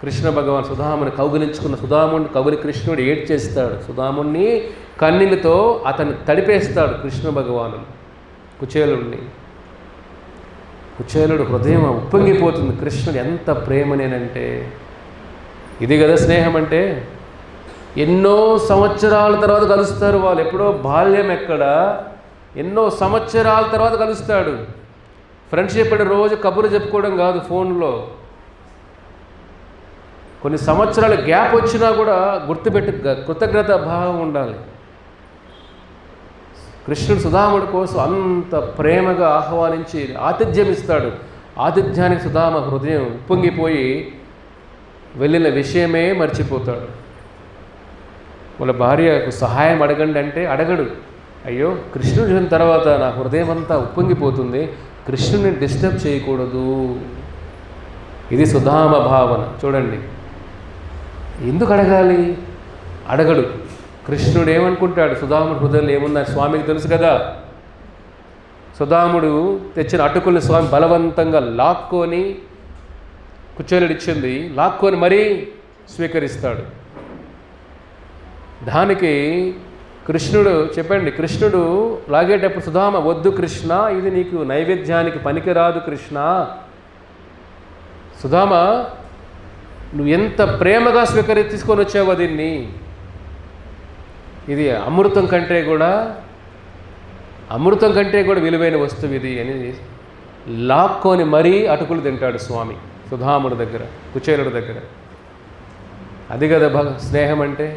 కృష్ణ భగవాన్ సుధాముని కౌగిలించుకున్న సుధాముని కృష్ణుడు ఏడ్చేస్తాడు. సుధాముని కన్నీళ్ళతో అతన్ని తడిపేస్తాడు కృష్ణ భగవానుడు కుచేలుడిని. కుచేలుడు హృదయం ఉప్పొంగిపోతుంది. కృష్ణుడు ఎంత ప్రేమనేనంటే, ఇది కదా స్నేహం అంటే. ఎన్నో సంవత్సరాల తర్వాత కలుస్తారు వాళ్ళు. ఎప్పుడో బాల్యం ఎక్కడ, ఎన్నో సంవత్సరాల తర్వాత కలుస్తాడు. ఫ్రెండ్షిప్ అంటే రోజు కబుర్లు చెప్పుకోవడం కాదు ఫోన్లో. కొన్ని సంవత్సరాల గ్యాప్ వచ్చినా కూడా గుర్తుపెట్టి కృతజ్ఞత భావం ఉండాలి. కృష్ణుడు సుధాముడి కోసం అంత ప్రేమగా ఆహ్వానించి ఆతిథ్యం ఇస్తాడు. ఆతిథ్యానికి సుధామ హృదయం ఉప్పొంగిపోయి వెళ్ళిన విషయమే మర్చిపోతాడు. వాళ్ళ భార్యకు సహాయం అడగండి అంటే అడగడు. అయ్యో, కృష్ణుడు చూసిన తర్వాత నా హృదయం అంతా ఉప్పొంగిపోతుంది, కృష్ణుడిని డిస్టర్బ్ చేయకూడదు. ఇది సుధామ భావన. చూడండి, ఎందుకు అడగాలి? అడగడు. కృష్ణుడు ఏమనుకుంటాడు? సుధాముడు హృదయంలో ఏముందని స్వామికి తెలుసు కదా. సుధాముడు తెచ్చిన అటుకుల్ని స్వామి బలవంతంగా లాక్కొని, కుచేలుడు ఇచ్చింది లాక్కొని మరీ స్వీకరిస్తాడు. దానికి కృష్ణుడు చెప్పండి, కృష్ణుడు లాగేటప్పుడు సుధామ, వద్దు కృష్ణ, ఇది నీకు నైవేద్యానికి పనికిరాదు కృష్ణ. సుధామ, నువ్వు ఎంత ప్రేమగా తీసుకొని వచ్చావో దీన్ని, ఇది అమృతం కంటే కూడా విలువైన వస్తువు ఇది అని లాక్కొని మరీ అటుకులు తింటాడు స్వామి సుధాముడి దగ్గర, కుచేలుడి దగ్గర. అది కదా స్నేహం అంటే.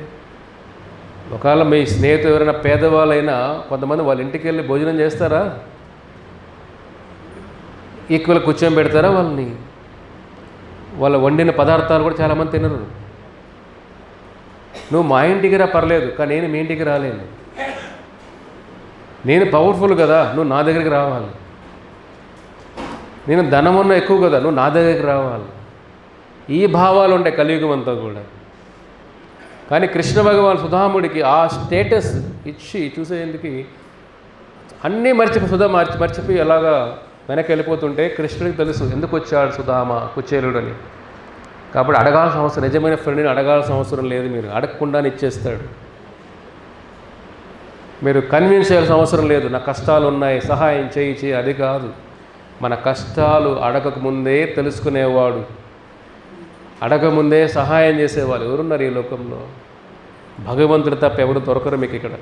ఒకవేళ మీ స్నేహితులు ఎవరైనా పేదవాళ్ళైనా కొంతమంది వాళ్ళ ఇంటికి వెళ్ళి భోజనం చేస్తారా? ఈక్వల్ కూర్చొని పెడతారా వాళ్ళని? వాళ్ళ వండిన పదార్థాలు కూడా చాలామంది తినరు. నువ్వు మా ఇంటికి రా పర్లేదు, కానీ నేను మీ ఇంటికి రాలేను. నేను పవర్ఫుల్ కదా, నువ్వు నా దగ్గరికి రావాలి. నేను ధనం ఉన్న ఎక్కువ కదా, నువ్వు నా దగ్గరికి రావాలి. ఈ భావాలు ఉంటాయి కలియుగం అంతా కూడా. కానీ కృష్ణ భగవాన్ సుధాముడికి ఆ స్టేటస్ ఇచ్చి చూసేందుకు అన్నీ మర్చిపోయి అలాగా వెనక్కి వెళ్ళిపోతుంటే కృష్ణుడికి తెలుసు ఎందుకు వచ్చాడు సుధామ కుచేలుడు అని. కాబట్టి అడగాల్సిన అవసరం, నిజమైన ఫ్రెండ్ని అడగాల్సిన అవసరం లేదు. మీరు అడగకుండానే ఇచ్చేస్తాడు. మీరు కన్విన్స్ చేయాల్సిన అవసరం లేదు. నా కష్టాలు ఉన్నాయి, సహాయం చేయి. అది కాదు. మన కష్టాలు అడగకముందే తెలుసుకునేవాడు, అడగముందే సహాయం చేసేవాళ్ళు ఎవరున్నారు ఈ లోకంలో? భగవంతుడు తప్ప ఎవరు దొరకరు మీకు ఇక్కడ.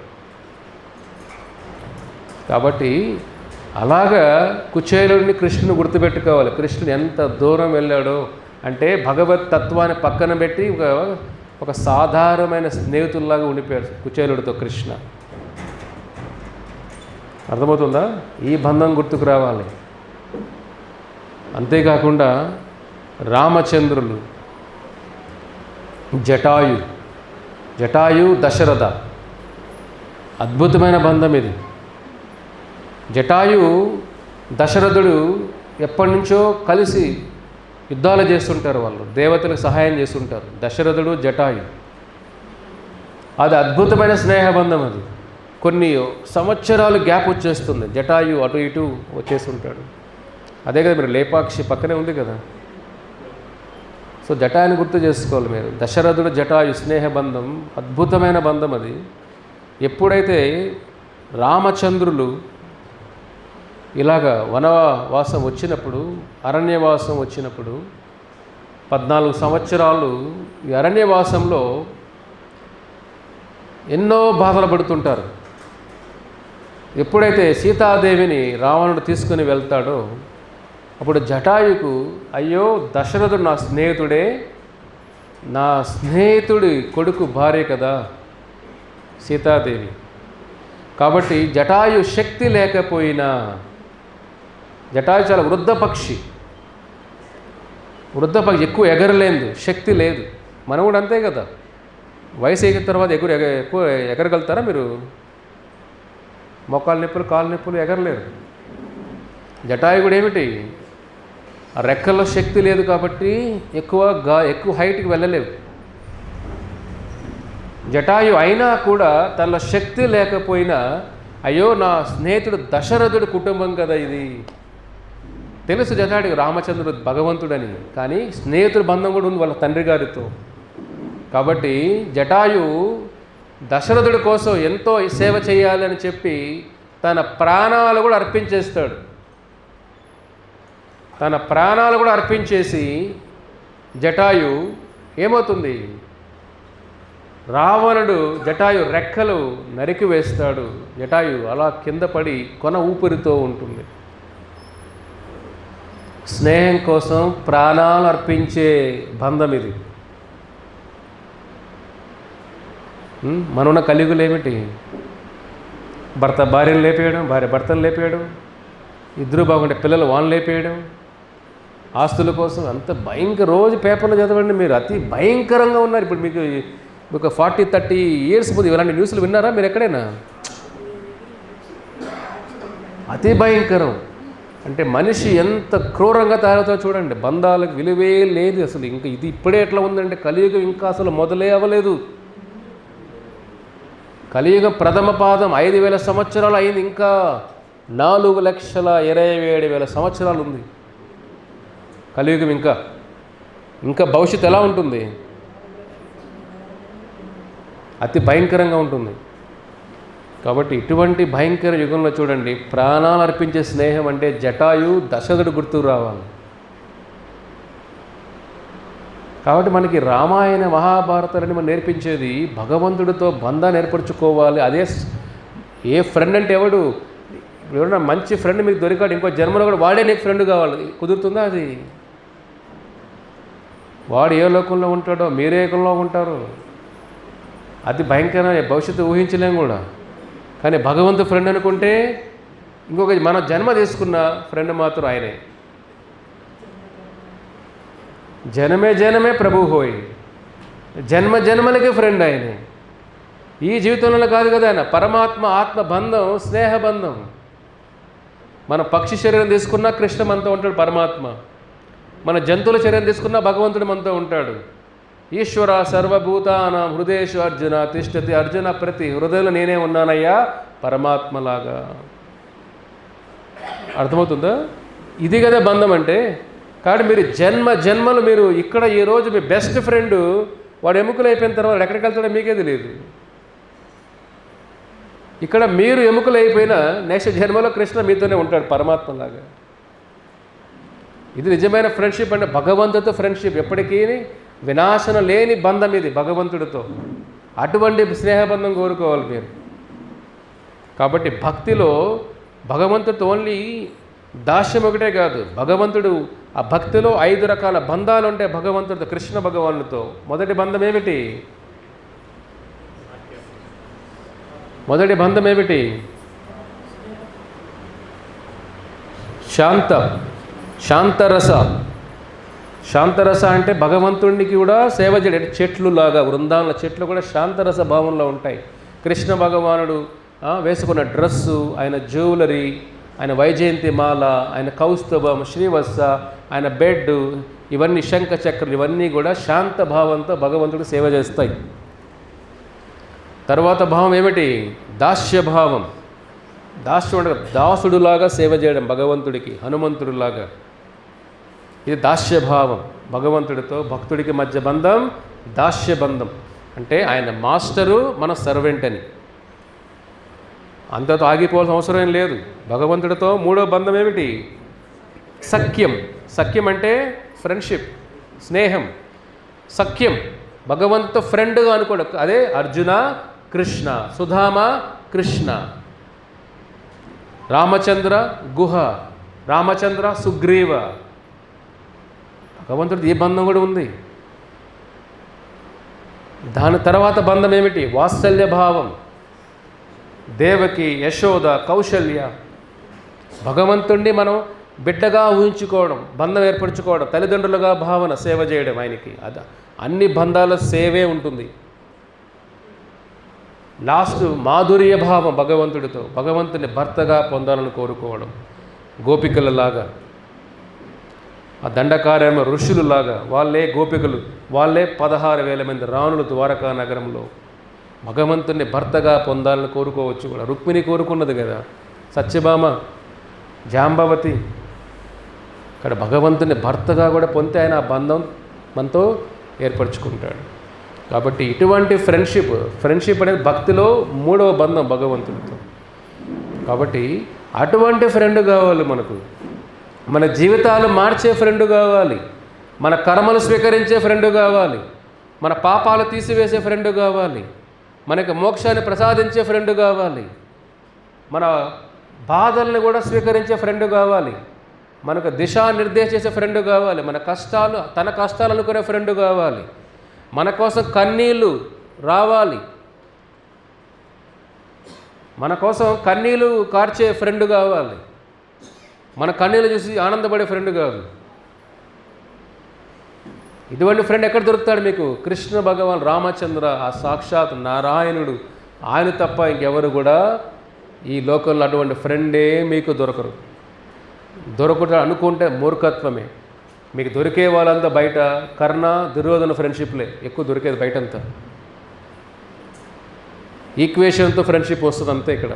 కాబట్టి అలాగా కుచేలుడిని కృష్ణుని గుర్తుపెట్టుకోవాలి. కృష్ణుడు ఎంత దూరం వెళ్ళాడో అంటే భగవత్ తత్వాన్ని పక్కన పెట్టి ఒక సాధారణమైన స్నేహితుల్లాగా ఉండిపోయాడు కుచేలుడితో కృష్ణ. అర్థమవుతుందా? ఈ బంధం గుర్తుకు రావాలి. అంతేకాకుండా రామచంద్రులు, జటాయు దశరథ, అద్భుతమైన బంధం ఇది. జటాయు దశరథుడు ఎప్పటి నుంచో కలిసి యుద్ధాలు చేస్తుంటారు. వాళ్ళు దేవతలకు సహాయం చేస్తుంటారు. దశరథుడు జటాయు, అది అద్భుతమైన స్నేహబంధం. అది కొన్ని సంవత్సరాలు గ్యాప్ వచ్చేస్తుంది. జటాయు అటు ఇటు వచ్చేస్తుంటాడు. అదే కదా, మీరు లేపాక్షి పక్కనే ఉంది కదా. సో జటాయుని గుర్తు చేసుకోవాలి మీరు. దశరథుడు జటాయు స్నేహబంధం అద్భుతమైన బంధం అది. ఎప్పుడైతే రామచంద్రులు ఇలాగా వనవాసం వచ్చినప్పుడు, అరణ్యవాసం వచ్చినప్పుడు 14 సంవత్సరాలు ఈ అరణ్యవాసంలో ఎన్నో బాధలు పడుతుంటారు. ఎప్పుడైతే సీతాదేవిని రావణుడు తీసుకుని వెళ్తాడో అప్పుడు జటాయుకు, అయ్యో దశరథుడు నా స్నేహితుడే, నా స్నేహితుడి కొడుకు భార్య కదా సీతాదేవి. కాబట్టి జటాయు శక్తి లేకపోయినా జటాయు చాలా వృద్ధ పక్షి, ఎక్కువ ఎగరలేదు, శక్తి లేదు. మనం కూడా అంతే కదా, వయసు ఎగిన తర్వాత ఎక్కువ ఎగరగలుగుతారా మీరు? మోకాలు నొప్పులు, కాలు నొప్పులు, ఎగరలేరు. జటాయు కూడా ఏమిటి, ఆ రెక్కల్లో శక్తి లేదు కాబట్టి ఎక్కువ హైట్కి వెళ్ళలేవు. జటాయు అయినా కూడా తనలో శక్తి లేకపోయినా, అయ్యో నా స్నేహితుడు దశరథుడి కుటుంబం కదా ఇది, తెలుసు జటాయుడికి రామచంద్రుడు భగవంతుడని, కానీ స్నేహితుడి బంధం కూడా ఉంది వాళ్ళ తండ్రి గారితో. కాబట్టి జటాయు దశరథుడి కోసం ఎంతో సేవ చేయాలని చెప్పి తన ప్రాణాలు కూడా అర్పించేస్తాడు. తన ప్రాణాలు కూడా అర్పించేసి జటాయు ఏమవుతుంది, రావణుడు జటాయు రెక్కలు నరికి వేస్తాడు. జటాయు అలా కింద పడి కొన ఊపిరితో ఉంటుంది. స్నేహం కోసం ప్రాణాలు అర్పించే బంధం ఇది. మనున్న కలియుగులు ఏమిటి, భర్త భార్యను లేపేయడం, భార్య భర్తను లేపేయడం, ఇద్దరు బాగుంటే పిల్లలు వాళ్ళని లేపేయడం, ఆస్తుల కోసం అంత భయంకర. రోజు పేపర్లో చదవండి మీరు, అతి భయంకరంగా ఉన్నారు. ఇప్పుడు మీకు ఒక 40-30 years ముందు ఇలాంటి న్యూస్లు విన్నారా మీరు ఎక్కడైనా? అతి భయంకరం. అంటే మనిషి ఎంత క్రూరంగా తయారవుతుందో చూడండి. బంధాలకు విలువే లేదు అసలు. ఇంకా ఇది ఇప్పుడే ఎట్లా ఉందంటే కలియుగం ఇంకా అసలు మొదలే అవ్వలేదు. కలియుగం ప్రథమ పాదం 5,000 సంవత్సరాలు అయింది, ఇంకా 4,27,000 సంవత్సరాలు ఉంది కలియుగం. ఇంకా భవిష్యత్తు ఎలా ఉంటుంది? అతి భయంకరంగా ఉంటుంది. కాబట్టి ఇటువంటి భయంకర యుగంలో చూడండి, ప్రాణాలు అర్పించే స్నేహం అంటే జటాయు దశరథుడు గుర్తుకు రావాలి. కాబట్టి మనకి రామాయణ మహాభారతాలని మనం నేర్పించేది భగవంతుడితో బంధాన్ని ఏర్పరచుకోవాలి. అదే ఏ ఫ్రెండ్ అంటే ఎవరైనా మంచి ఫ్రెండ్ మీకు దొరికాడు, ఇంకో జన్మలో కూడా వాడే నీకు ఫ్రెండ్ కావాలి, కుదురుతుందా అది? వాడు ఏ లోకంలో ఉంటాడో మీరే లోకంలో ఉంటారు. అది భయంకరమైన భవిష్యత్తు ఊహించలేం కూడా. కానీ భగవంతు ఫ్రెండ్ అనుకుంటే ఇంకొక మన జన్మ తీసుకున్న ఫ్రెండ్ మాత్రం ఆయనే. జనమే జనమే ప్రభు హోయ్, జన్మ జన్మలకి ఫ్రెండ్ ఆయనే. ఈ జీవితంలో కాదు కదా ఆయన, పరమాత్మ ఆత్మ బంధం, స్నేహ బంధం. మన పక్షి శరీరం తీసుకున్నా కృష్ణ మనతో ఉంటాడు పరమాత్మ, మన జంతువుల శరీరం తీసుకున్నా భగవంతుడు మనతో ఉంటాడు. ఈశ్వర సర్వభూతానాం హృదయేషు అర్జున తిష్టతి, అర్జున ప్రతి హృదయంలో నేనే ఉన్నానయ్యా పరమాత్మలాగా. అర్థమవుతుందా? ఇది కదా బంధం అంటే. కాబట్టి మీరు జన్మలు మీరు ఇక్కడ ఈరోజు మీ బెస్ట్ ఫ్రెండ్ వాడు ఎముకలు అయిపోయిన తర్వాత ఎక్కడికి వెళ్తాడో మీకే తెలియదు. ఇక్కడ మీరు ఎముకలు అయిపోయినా నెక్స్ట్ జన్మలో కృష్ణ మీతోనే ఉంటాడు పరమాత్మలాగా. ఇది నిజమైన ఫ్రెండ్షిప్ అంటే భగవంతుడితో ఫ్రెండ్షిప్. ఎప్పటికీ వినాశనం లేని బంధం ఇది భగవంతుడితో. అటువంటి స్నేహబంధం కోరుకోవాలి మీరు. కాబట్టి భక్తిలో భగవంతుడితో ఓన్లీ దాస్యం ఒకటే కాదు, భగవంతుడు ఆ భక్తిలో 5 రకాల బంధాలు ఉంటాయి భగవంతుడితో, కృష్ణ భగవానుడితో. మొదటి బంధం ఏమిటి? శాంతరస అంటే భగవంతుడికి కూడా సేవ చేయడం. చెట్లు లాగా వృందావన చెట్లు కూడా శాంతరస భావంలో ఉంటాయి. కృష్ణ భగవానుడు వేసుకున్న డ్రెస్సు, ఆయన జ్యువెలరీ, ఆయన వైజయంతి మాల, ఆయన కౌస్తుభం, శ్రీవత్స, ఆయన బెడ్, ఇవన్నీ శంఖ చక్రులు, ఇవన్నీ కూడా శాంత భావంతో భగవంతుడు సేవ చేస్తాయి. తర్వాత భావం ఏమిటి? దాస్యభావం. దాస్యం అంటే దాసుడులాగా సేవ చేయడం భగవంతుడికి, హనుమంతుడిలాగా. ఇది దాస్యభావం. భగవంతుడితో భక్తుడికి మధ్య బంధం దాస్యబంధం. అంటే ఆయన మాస్టరు, మన సర్వెంట్ అని. అంతతో ఆగిపోవాల్సిన అవసరం ఏం లేదు. భగవంతుడితో మూడో బంధం ఏమిటి? సఖ్యం అంటే ఫ్రెండ్షిప్, స్నేహం. సఖ్యం భగవంతుతో ఫ్రెండ్గా అనుకోడు. అదే అర్జున కృష్ణ, సుధామ కృష్ణ, రామచంద్ర గుహ, రామచంద్ర సుగ్రీవ. భగవంతుడిది ఈ బంధం కూడా ఉంది. దాని తర్వాత బంధం ఏమిటి? వాత్సల్య భావం. దేవకి, యశోద, కౌశల్య. భగవంతుడిని మనం బిడ్డగా ఊహించుకోవడం, బంధం ఏర్పరచుకోవడం, తల్లిదండ్రులుగా భావన, సేవ చేయడం. ఆయనకి అది అన్ని బంధాల సేవే ఉంటుంది. లాస్ట్ మాధుర్య భావం భగవంతుడితో, భగవంతుని భర్తగా పొందాలని కోరుకోవడం. గోపికలలాగా, ఆ దండకార్యమ ఋషులులాగా, వాళ్ళే గోపికలు, వాళ్ళే 16,000 మంది రాణులు ద్వారకా నగరంలో భగవంతుని భర్తగా పొందాలని కోరుకోవచ్చు కూడా. రుక్మిణి కోరుకున్నది కదా, సత్యభామ, జాంబవతి. ఇక్కడ భగవంతుని భర్తగా కూడా పొందితే ఆయన ఆ బంధం మనతో ఏర్పరచుకుంటాడు. కాబట్టి ఇటువంటి ఫ్రెండ్షిప్ అనేది భక్తిలో 3వ బంధం భగవంతుడితో. కాబట్టి అటువంటి ఫ్రెండ్ కావాలి మనకు. మన జీవితాలు మార్చే ఫ్రెండ్ కావాలి, మన కర్మలు స్వీకరించే ఫ్రెండ్ కావాలి, మన పాపాలు తీసివేసే ఫ్రెండ్ కావాలి, మనకి మోక్షాన్ని ప్రసాదించే ఫ్రెండ్ కావాలి, మన బాధల్ని కూడా స్వీకరించే ఫ్రెండ్ కావాలి, మనకు దిశానిర్దేశం చేసే ఫ్రెండ్ కావాలి, మన కష్టాలు తన కష్టాలు అనుకునే ఫ్రెండ్ కావాలి, మన కోసం కన్నీళ్ళు రావాలి, మన కోసం కన్నీళ్ళు కార్చే ఫ్రెండ్ కావాలి, మన కన్నీళ్ళు చూసి ఆనందపడే ఫ్రెండ్ కాదు. ఇటువంటి ఫ్రెండ్ ఎక్కడ దొరుకుతాడు మీకు? కృష్ణ భగవాన్ రామచంద్ర, ఆ సాక్షాత్ నారాయణుడు, ఆయన తప్ప ఇంకెవరు కూడా ఈ లోకంలో అటువంటి ఫ్రెండే మీకు దొరకరు. దొరకట అనుకుంటే మూర్ఖత్వమే. మీకు దొరికే వాళ్ళంతా బయట కర్ణ దుర్యోధన ఫ్రెండ్షిప్లే ఎక్కువ దొరికేది బయటంతా. ఈక్వేషన్తో ఫ్రెండ్షిప్ వస్తుంది అంతే ఇక్కడ.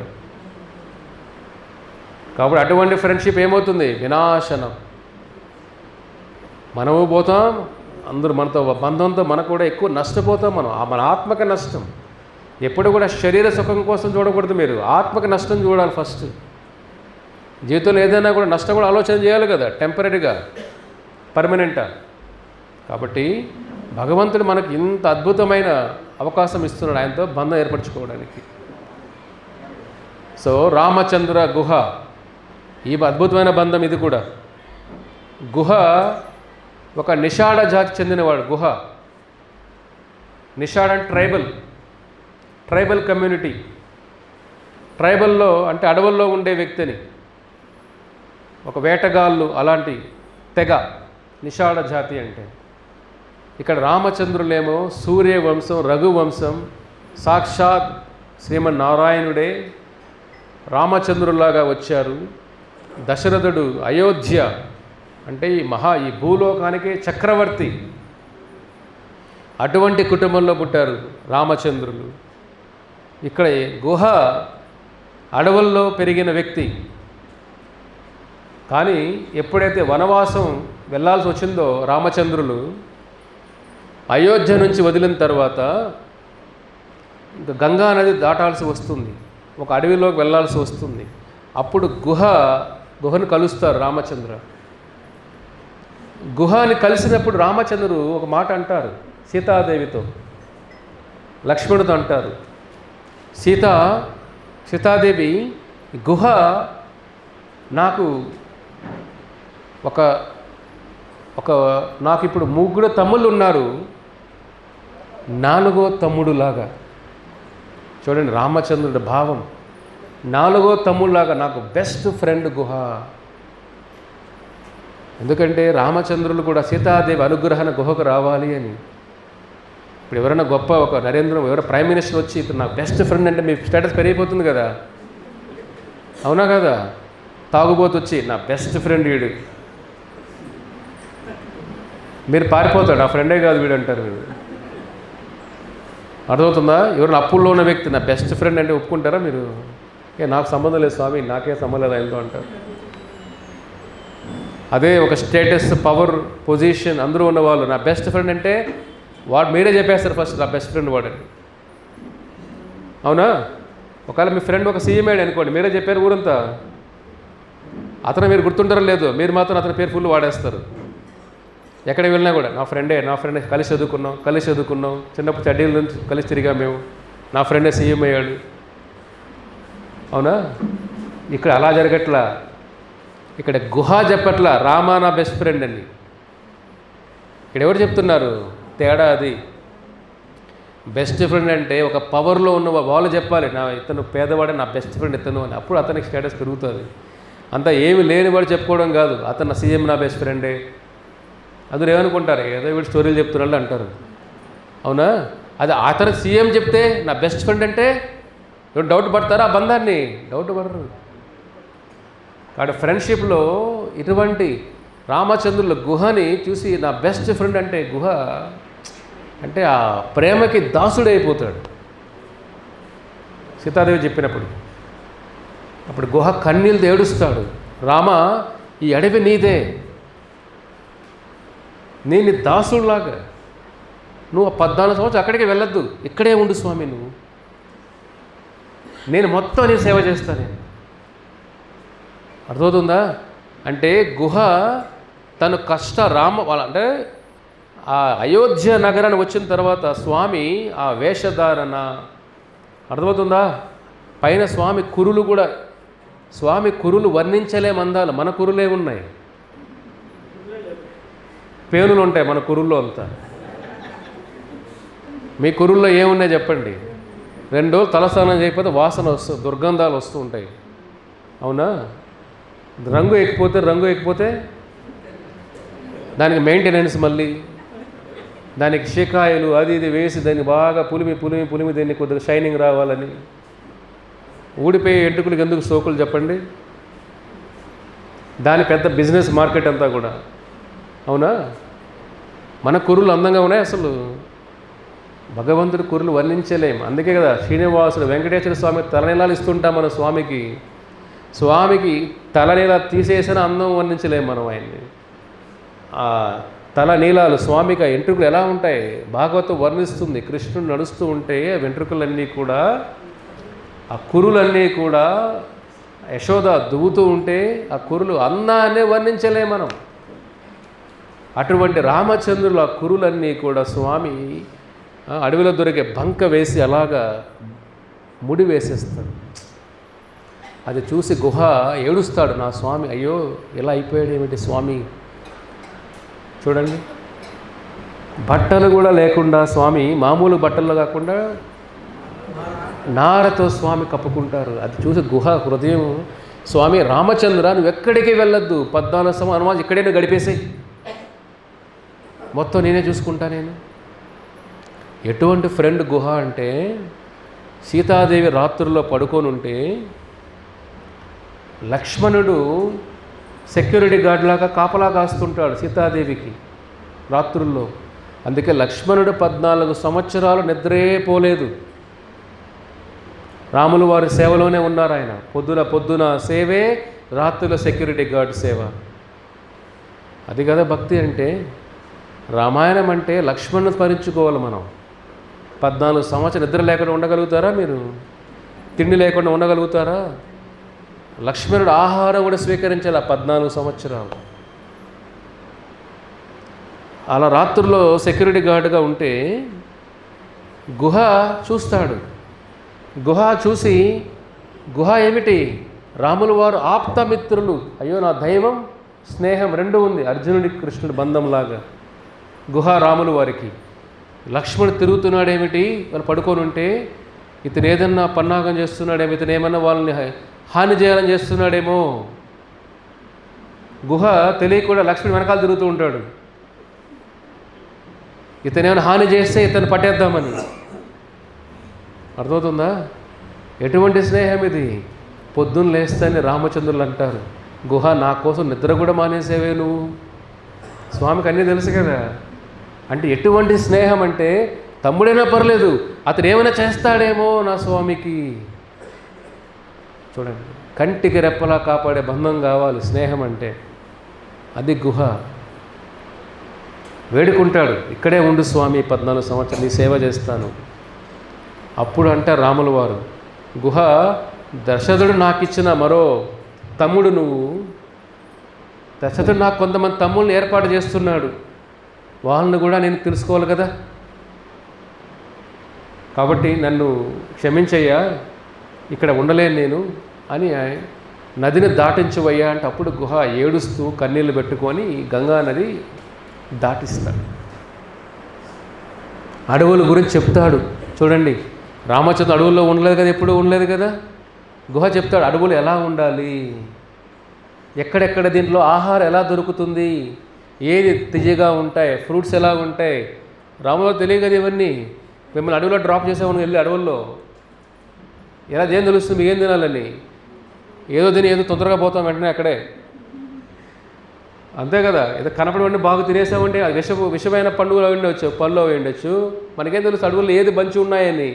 కాబట్టి అటువంటి ఫ్రెండ్షిప్ ఏమవుతుంది? వినాశనం. మనము పోతాం, అందరూ మనతో బంధంతో మనకు కూడా ఎక్కువ నష్టపోతాం. మన ఆత్మక నష్టం. ఎప్పుడు కూడా శరీర సుఖం కోసం చూడకూడదు, మీరు ఆత్మక నష్టం చూడాలి ఫస్ట్. జీవితంలో ఏదైనా కూడా నష్టం కూడా ఆలోచన చేయాలి కదా, టెంపరీగా, పర్మనెంటా. కాబట్టి భగవంతుడు మనకి ఇంత అద్భుతమైన అవకాశం ఇస్తున్నాడు ఆయనతో బంధం ఏర్పరచుకోవడానికి. సో రామచంద్ర గుహ, ఈ అద్భుతమైన బంధం ఇది కూడా. గుహ ఒక నిషాడ జాతి చెందినవాడు. గుహ నిషాడ్ అంటే ట్రైబల్ కమ్యూనిటీ. ట్రైబల్లో అంటే అడవుల్లో ఉండే వ్యక్తిని, ఒక వేటగాళ్ళు అలాంటి తెగ నిషాడ జాతి అంటే. ఇక్కడ రామచంద్రులేమో సూర్యవంశం, రఘువంశం, సాక్షాత్ శ్రీమన్నారాయణుడే రామచంద్రులాగా వచ్చారు. దశరథుడు అయోధ్య అంటే ఈ భూలోకానికి చక్రవర్తి. అటువంటి కుటుంబంలో పుట్టారు రామచంద్రులు. ఇక్కడ గుహ అడవుల్లో పెరిగిన వ్యక్తి. కానీ ఎప్పుడైతే వనవాసం వెళ్ళాల్సి వచ్చిందో రామచంద్రులు, అయోధ్య నుంచి వదిలిన తర్వాత ఇంకా గంగా నది దాటాల్సి వస్తుంది, ఒక అడవిలోకి వెళ్ళాల్సి వస్తుంది. అప్పుడు గుహను కలుస్తారు రామచంద్ర. గుహని కలిసినప్పుడు రామచంద్రుడు ఒక మాట అంటారు సీతాదేవితో, లక్ష్మణుడితో అంటారు, సీతాదేవి, గుహ నాకు నాకు ఇప్పుడు 3 తమ్ముళ్ళు ఉన్నారు, 4వ తమ్ముడులాగా. చూడండి రామచంద్రుడి భావం, 4వ తమ్ముడులాగా నాకు బెస్ట్ ఫ్రెండ్ గుహ. ఎందుకంటే రామచంద్రులు కూడా సీతాదేవి అనుగ్రహణ గుహకు రావాలి అని. ఇప్పుడు ఎవరైనా గొప్ప ఒక ఎవరైనా ప్రైమ్ మినిస్టర్ వచ్చి ఇతను నా బెస్ట్ ఫ్రెండ్ అంటే మీ స్టేటస్ పెరిగిపోతుంది కదా, అవునా కదా? తాగుబోతు వచ్చి నా బెస్ట్ ఫ్రెండ్ వీడు, మీరు పారిపోతాడు, ఆ ఫ్రెండే కాదు వీడు అంటారు మీరు. అర్థమవుతుందా? ఎవరైనా అప్పుల్లో ఉన్న వ్యక్తి నా బెస్ట్ ఫ్రెండ్ అంటే ఒప్పుకుంటారా మీరు? నాకు సంబంధం లేదు స్వామి, నాకే సంబంధం లేదు ఆయనతో అంటారు. అదే ఒక స్టేటస్, పవర్, పొజిషన్ అందరూ ఉన్నవాళ్ళు నా బెస్ట్ ఫ్రెండ్ అంటే వాడు మీరే చెప్పేస్తారు ఫస్ట్ నా బెస్ట్ ఫ్రెండ్ వాడని, అవునా? ఒకవేళ మీ ఫ్రెండ్ ఒక సీఎం అయ్యాడు అనుకోండి, మీరే చెప్పారు ఊరంతా, అతను మీరు గుర్తుంటారో లేదు, మీరు మాత్రం అతని పేరు ఫుల్ వాడేస్తారు. ఎక్కడికి వెళ్ళినా కూడా నా ఫ్రెండ్ కలిసి చదువుకున్నాం, చిన్నప్పుడు చడ్డీల నుంచి కలిసి తిరిగా మేము, నా ఫ్రెండే సీఎం అయ్యాడు, అవునా? ఇక్కడ అలా జరగట్లా. ఇక్కడ గుహ చెప్పట్లా రామా నా బెస్ట్ ఫ్రెండ్ అని. ఇక్కడ ఎవరు చెప్తున్నారు? తేడా అది. బెస్ట్ ఫ్రెండ్ అంటే ఒక పవర్లో ఉన్న వాళ్ళు చెప్పాలి, ఇతను పేదవాడే నా బెస్ట్ ఫ్రెండ్ ఇతను అని. అప్పుడు అతనికి స్టేటస్ పెరుగుతుంది. అంతా ఏమి లేని వాడు చెప్పుకోవడం కాదు, అతను సీఎం నా బెస్ట్ ఫ్రెండే. అందరూ ఏమనుకుంటారు, ఏదో వీడు స్టోరీలు చెప్తున్నాడు అంటారు. అవునా? అది అతను సీఎం చెప్తే నా బెస్ట్ ఫ్రెండ్ అంటే డౌట్ పడతారా? ఆ బంధాన్ని డౌట్ పడరు. కాబట్టి ఫ్రెండ్షిప్లో ఇటువంటి రామచంద్రుల గుహని చూసి నా బెస్ట్ ఫ్రెండ్ అంటే గుహ అంటే ఆ ప్రేమకి దాసుడైపోతాడు. సీతాదేవి చెప్పినప్పుడు అప్పుడు గుహ కన్నీళ్ళతో ఏడుస్తాడు, రామ ఈ అడవి నీదే, నేను దాసుడులాగా, నువ్వు 14 సంవత్సరాలు అక్కడికి వెళ్ళొద్దు, ఇక్కడే ఉండు స్వామి, నేను మొత్తం నీ సేవ చేస్తాను. అర్థమవుతుందా? అంటే గుహ తను అంటే ఆ అయోధ్య నగరాన్ని వచ్చిన తర్వాత స్వామి ఆ వేషధారణ అర్థమవుతుందా? పైన స్వామి కురులు కూడా, స్వామి కురులు వర్ణించలేమందాలు, మన కురులే ఉన్నాయి, పేనులు ఉంటాయి మన కురుల్లో అంతా. మీ కురుల్లో ఏమున్నాయి చెప్పండి? 2 రోజులు తలస్నానం చేయకపోతే వాసన వస్తుంది, దుర్గంధాలు వస్తూ ఉంటాయి. అవునా? రంగు ఎక్కిపోతే దానికి మెయింటెనెన్స్, మళ్ళీ దానికి షికాయలు అది ఇది వేసి దాన్ని బాగా పులిమి దాన్ని కొద్దిగా షైనింగ్ రావాలని. ఊడిపోయే ఎంటుకులకు ఎందుకు సోకులు చెప్పండి? దాని పెద్ద బిజినెస్ మార్కెట్ అంతా కూడా. అవునా? మన కుర్రులు అందంగా ఉన్నాయి, అసలు భగవంతుడి కుర్రులు వర్ణించలేము. అందుకే కదా శ్రీనివాసుడు వెంకటేశ్వర స్వామి తలనీలాలు ఇస్తుంటాం మన స్వామికి తలనీలా తీసేసిన అందం వర్ణించలేము మనం ఆయన్ని. ఆ తల నీలాలు స్వామికి ఆ వెంట్రుకలు ఎలా ఉంటాయి భాగవతం వర్ణిస్తుంది. కృష్ణుడు నడుస్తూ ఉంటే వెంట్రుకలన్నీ కూడా, ఆ కురులన్నీ కూడా యశోద దువ్వుతూ ఉంటే ఆ కురులు అందాన్నే వర్ణించలేము మనం. అటువంటి రామచంద్రుల ఆ కురులన్నీ కూడా స్వామి అడవిలో దొరికే బంక వేసి అలాగా ముడి వేసేస్తాడు. అది చూసి గుహ ఏడుస్తాడు, నా స్వామి అయ్యో ఇలా అయిపోయాడు ఏమిటి స్వామి. చూడండి, బట్టలు కూడా లేకుండా స్వామి, మామూలు బట్టల్లో కాకుండా నారతో స్వామి కప్పుకుంటారు. అది చూసి గుహ హృదయం, స్వామి రామచంద్ర నువ్వు ఎక్కడికి వెళ్ళొద్దు, 14 సంవత్సరాలు ఇక్కడే గడిపేసాయి, మొత్తం నేనే చూసుకుంటా. నేను ఎటువంటి ఫ్రెండ్ గుహ అంటే, సీతాదేవి రాత్రుల్లో పడుకొని ఉంటే లక్ష్మణుడు సెక్యూరిటీ గార్డ్ లాగా కాపలా కాస్తుంటాడు సీతాదేవికి రాత్రుల్లో. అందుకే లక్ష్మణుడు 14 సంవత్సరాలు నిద్రే పోలేదు, రాములు వారి సేవలోనే ఉన్నారు. ఆయన పొద్దున సేవే, రాత్రుల సెక్యూరిటీ గార్డ్ సేవ. అది కదా భక్తి అంటే. రామాయణం అంటే లక్ష్మణుని స్మరించుకోవాలి మనం. 14 సంవత్సరాలు నిద్ర లేకుండా ఉండగలుగుతారా మీరు? తిండి లేకుండా ఉండగలుగుతారా? లక్ష్మణుడు ఆహారం కూడా స్వీకరించాలి 14 సంవత్సరాలు. అలా రాత్రుల్లో సెక్యూరిటీ గార్డుగా ఉంటే గుహ చూస్తాడు. గుహ చూసి, గుహ ఏమిటి? రాములు వారు ఆప్తమిత్రులు. అయ్యో నా దైవం స్నేహం 2 ఉంది, అర్జునుడికి కృష్ణుడి బంధంలాగా. గుహ రాములు వారికి. లక్ష్మణుడు తిరుగుతున్నాడేమిటి? వాళ్ళు పడుకొని ఉంటే ఇతను ఏదన్నా పన్నాగం చేస్తున్నాడేమో, ఇతను ఏమన్నా వాళ్ళని హాని చేయాలని చేస్తున్నాడేమో. గుహ తెలియకుండా లక్ష్మణుడు వెనకాల తిరుగుతూ ఉంటాడు, ఇతను ఏమైనా హాని చేస్తే ఇతను పట్టేద్దామని. అర్థమవుతుందా? ఎటువంటి స్నేహం ఇది? పొద్దున్న లేస్తానని రామచంద్రులు అంటారు, గుహ నా కోసం నిద్ర కూడా మానేసేవే నువ్వు. స్వామికి అన్నీ తెలుసు కదా. అంటే ఎటువంటి స్నేహం అంటే, తమ్ముడైనా పర్లేదు, అతను ఏమైనా చేస్తాడేమో నా స్వామికి. చూడండి, కంటికి రెప్పలా కాపాడే బంధం కావాలి స్నేహం అంటే. అది గుహ. వేడుకుంటాడు, ఇక్కడే ఉండు స్వామి, 14 సంవత్సరాలు నీ సేవ చేస్తాను. అప్పుడు అంటే రాముల వారు, గుహ దశరథుడు నాకు ఇచ్చిన మరో తమ్ముడు నువ్వు. దశరథుడు నాకు కొంతమంది తమ్ముళ్ళని ఏర్పాటు చేస్తున్నాడు, వాళ్ళని కూడా నేను తెలుసుకోవాలి కదా. కాబట్టి నన్ను క్షమించయ్యా, ఇక్కడ ఉండలేను నేను అని నదిని దాటించవయ్యా అంటే, అప్పుడు గుహ ఏడుస్తూ కన్నీళ్ళు పెట్టుకొని గంగా నది దాటిస్తాడు. అడవుల గురించి చెప్తాడు. చూడండి, రామచంద్ర అడవుల్లో ఉండలేదు కదా, ఎప్పుడూ ఉండలేదు కదా. గుహ చెప్తాడు అడవులు ఎలా ఉండాలి. ఎక్కడెక్కడ దీంట్లో ఆహారం ఎలా దొరుకుతుంది, ఏది తియ్యగా ఉంటాయి, ఫ్రూట్స్ ఎలా ఉంటాయి. రాములో తెలియదు కదా ఇవన్నీ. మిమ్మల్ని అడవిలో డ్రాప్ చేసామని వెళ్ళి అడవుల్లో ఎలా ఏం తెలుస్తుంది ఏం తినాలని. ఏదో తిని ఏదో తొందరగా పోతాం వెంటనే అక్కడే, అంతే కదా. ఏదో కనపడవండి బాగా తినేసామంటే అది విషమైన పండుగలు అవి ఉండొచ్చు, పళ్ళు అవి ఉండొచ్చు. మనకేం తెలుసు అడవుల్లో ఏది బంచి ఉన్నాయని.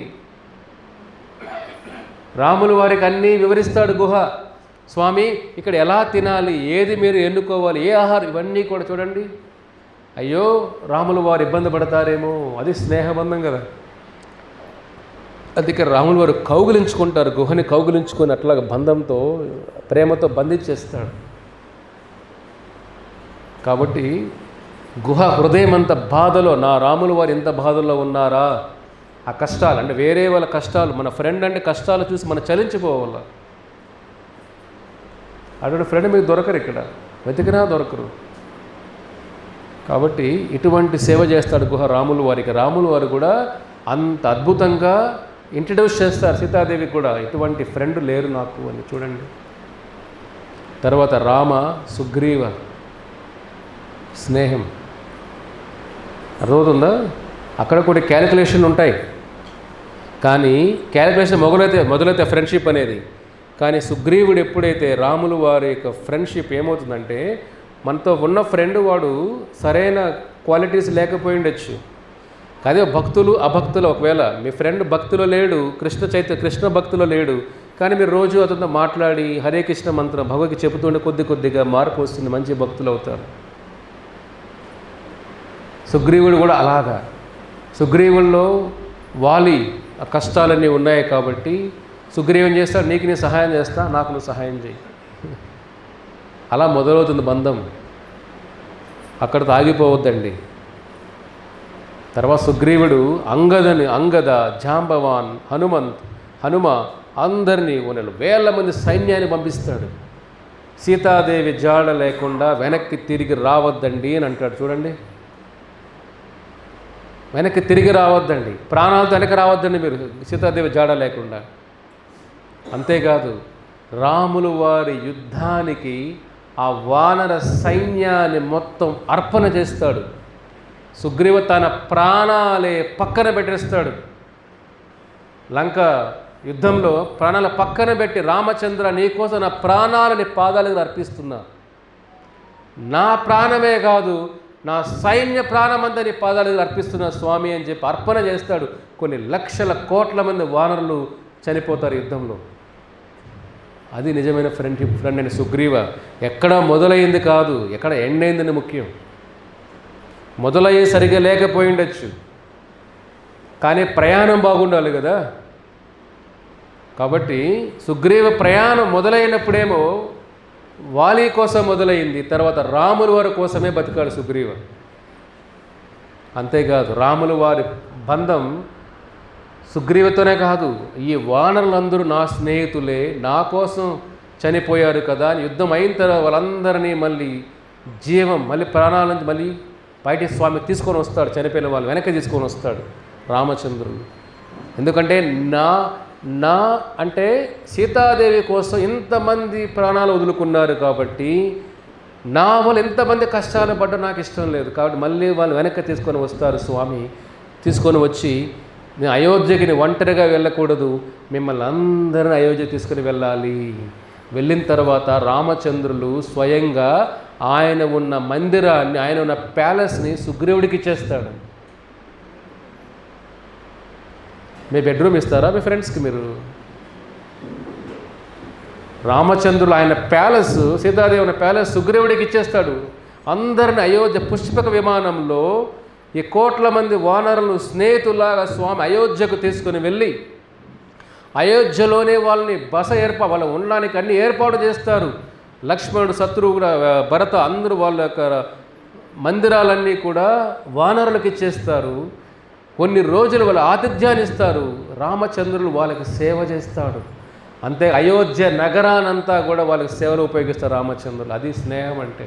రాములు వారికి అన్నీ వివరిస్తాడు గుహ. స్వామి ఇక్కడ ఎలా తినాలి, ఏది మీరు ఎన్నుకోవాలి, ఏ ఆహారం, ఇవన్నీ కూడా చూడండి. అయ్యో రాములు వారు ఇబ్బంది పడతారేమో, అది స్నేహబంధం కదా. అది ఇక్కడ రాములు వారు కౌగిలించుకుంటారు, గుహని కౌగిలించుకొని అట్లాగా బంధంతో ప్రేమతో బంధించేస్తాడు. కాబట్టి గుహ హృదయం అంత బాధలో, నా రాములు వారు ఎంత బాధల్లో ఉన్నారా, ఆ కష్టాలు అంటే వేరే వాళ్ళ కష్టాలు, మన ఫ్రెండ్ అంటే కష్టాలు చూసి మనం చలించిపోవాల. అటువంటి ఫ్రెండ్ మీకు దొరకరు, ఇక్కడ వెతికినా దొరకరు. కాబట్టి ఇటువంటి సేవ చేస్తాడు గుహ రాములు వారికి. రాములు వారు కూడా అంత అద్భుతంగా ఇంట్రడ్యూస్ చేస్తారు సీతాదేవికి కూడా, ఇటువంటి ఫ్రెండ్ లేరు నాకు అని. చూడండి తర్వాత రామ సుగ్రీవ స్నేహం అర్థమవుతుందా. అక్కడ కూడా క్యాలిక్యులేషన్ ఉంటాయి, కానీ క్యాలిక్యులేషన్ మొదలైతే ఫ్రెండ్షిప్ అనేది. కానీ సుగ్రీవుడు ఎప్పుడైతే రాములు వారి యొక్క ఫ్రెండ్షిప్ ఏమవుతుందంటే, మనతో ఉన్న ఫ్రెండ్ వాడు సరైన క్వాలిటీస్ లేకపోయి ఉండొచ్చు. అదే భక్తులు అభక్తులు, ఒకవేళ మీ ఫ్రెండ్ భక్తిలో లేడు, కృష్ణ భక్తిలో లేడు, కానీ మీరు రోజు అతనితో మాట్లాడి హరే కృష్ణ మంత్రం భగవద్గీత చెబుతుండే కొద్దిగా మార్పు వస్తుంది, మంచి భక్తులు అవుతారు. సుగ్రీవుడు కూడా అలాగా. సుగ్రీవుల్లో వాలి ఆ కష్టాలన్నీ ఉన్నాయి కాబట్టి సుగ్రీవం చేస్తాడు, నీకు నేను సహాయం చేస్తా, నాకు నువ్వు సహాయం చేయి. అలా మొదలవుతుంది బంధం, అక్కడితో ఆగిపోవద్దండి. తర్వాత సుగ్రీవుడు అంగద, జాంబవాన్, హనుమ అందరినీ వేల మంది సైన్యాన్ని పంపిస్తాడు. సీతాదేవి జాడ లేకుండా వెనక్కి తిరిగి రావద్దండి అని అంటాడు. చూడండి, వెనక్కి తిరిగి రావద్దండి, ప్రాణాలతో వెనక్కి రావద్దండి మీరు సీతాదేవి జాడ లేకుండా. అంతేకాదు రాములు వారి యుద్ధానికి ఆ వానర సైన్యాన్ని మొత్తం అర్పణ చేస్తాడు. సుగ్రీవ తన ప్రాణాలే పక్కన పెట్టేస్తాడు. లంక యుద్ధంలో ప్రాణాల పక్కన పెట్టి, రామచంద్ర నీకోసం నా ప్రాణాలని పాదాలకు అర్పిస్తున్నా, నా ప్రాణమే కాదు నా సైన్య ప్రాణమంతా నీ పాదాలకు అర్పిస్తున్నా స్వామి అని చెప్పి అర్పణ చేస్తాడు. కొన్ని లక్షల కోట్ల మంది వానరులు చనిపోతారు యుద్ధంలో. అది నిజమైన ఫ్రెండ్ అని సుగ్రీవ. ఎక్కడ మొదలైంది కాదు, ఎక్కడ ఎండ్ అయిందని ముఖ్యం. మొదలయ్యే సరిగా లేకపోయి ఉండొచ్చు, కానీ ప్రయాణం బాగుండాలి కదా. కాబట్టి సుగ్రీవ ప్రయాణం మొదలైనప్పుడేమో వాలి కోసం మొదలైంది, తర్వాత రాముల వారి కోసమే బతికాడు సుగ్రీవ. అంతేకాదు రాముల వారి బంధం సుగ్రీవతోనే కాదు, ఈ వానరులందరూ నా స్నేహితులే, నా కోసం చనిపోయారు కదా అని యుద్ధం అయిన తర్వాత వాళ్ళందరినీ మళ్ళీ ప్రాణాల నుంచి మళ్ళీ బయటికి స్వామి తీసుకొని వస్తాడు. చనిపోయిన వాళ్ళు వెనక్కి తీసుకొని వస్తాడు రామచంద్రుడు. ఎందుకంటే నా అంటే సీతాదేవి కోసం ఇంతమంది ప్రాణాలు వదులుకున్నారు కాబట్టి, నా వాళ్ళు ఎంతమంది కష్టాలు పడ్డా నాకు ఇష్టం లేదు. కాబట్టి మళ్ళీ వాళ్ళు వెనక్కి తీసుకొని వస్తారు స్వామి. తీసుకొని వచ్చి, నేను అయోధ్యకి ఒంటరిగా వెళ్ళకూడదు, మిమ్మల్ని అందరిని అయోధ్య తీసుకుని వెళ్ళాలి. వెళ్ళిన తర్వాత రామచంద్రులు స్వయంగా ఆయన ఉన్న మందిరాన్ని, ఆయన ఉన్న ప్యాలెస్ని సుగ్రీవుడికి ఇచ్చేస్తాడు. మీ బెడ్రూమ్ ఇస్తారా మీ ఫ్రెండ్స్కి మీరు? రామచంద్రులు ఆయన ప్యాలెస్, సీతాదేవి ఉన్న ప్యాలెస్ సుగ్రీవుడికి ఇచ్చేస్తాడు. అందరిని అయోధ్య పుష్పక విమానంలో ఈ కోట్ల మంది వానరులు స్నేహితులాగా స్వామి అయోధ్యకు తీసుకుని వెళ్ళి, అయోధ్యలోనే వాళ్ళని వాళ్ళు ఉండడానికి అన్ని ఏర్పాటు చేస్తారు. లక్ష్మణుడు, శత్రువుడు, భరత అందరూ వాళ్ళ యొక్క మందిరాలన్నీ కూడా వానరులకు ఇచ్చేస్తారు. కొన్ని రోజులు వాళ్ళు ఆతిథ్యాన్ని ఇస్తారు. రామచంద్రులు వాళ్ళకి సేవ చేస్తాడు. అంతే, అయోధ్య నగరానంతా కూడా వాళ్ళకి సేవలు ఉపయోగిస్తారు రామచంద్రులు. అది స్నేహం అంటే.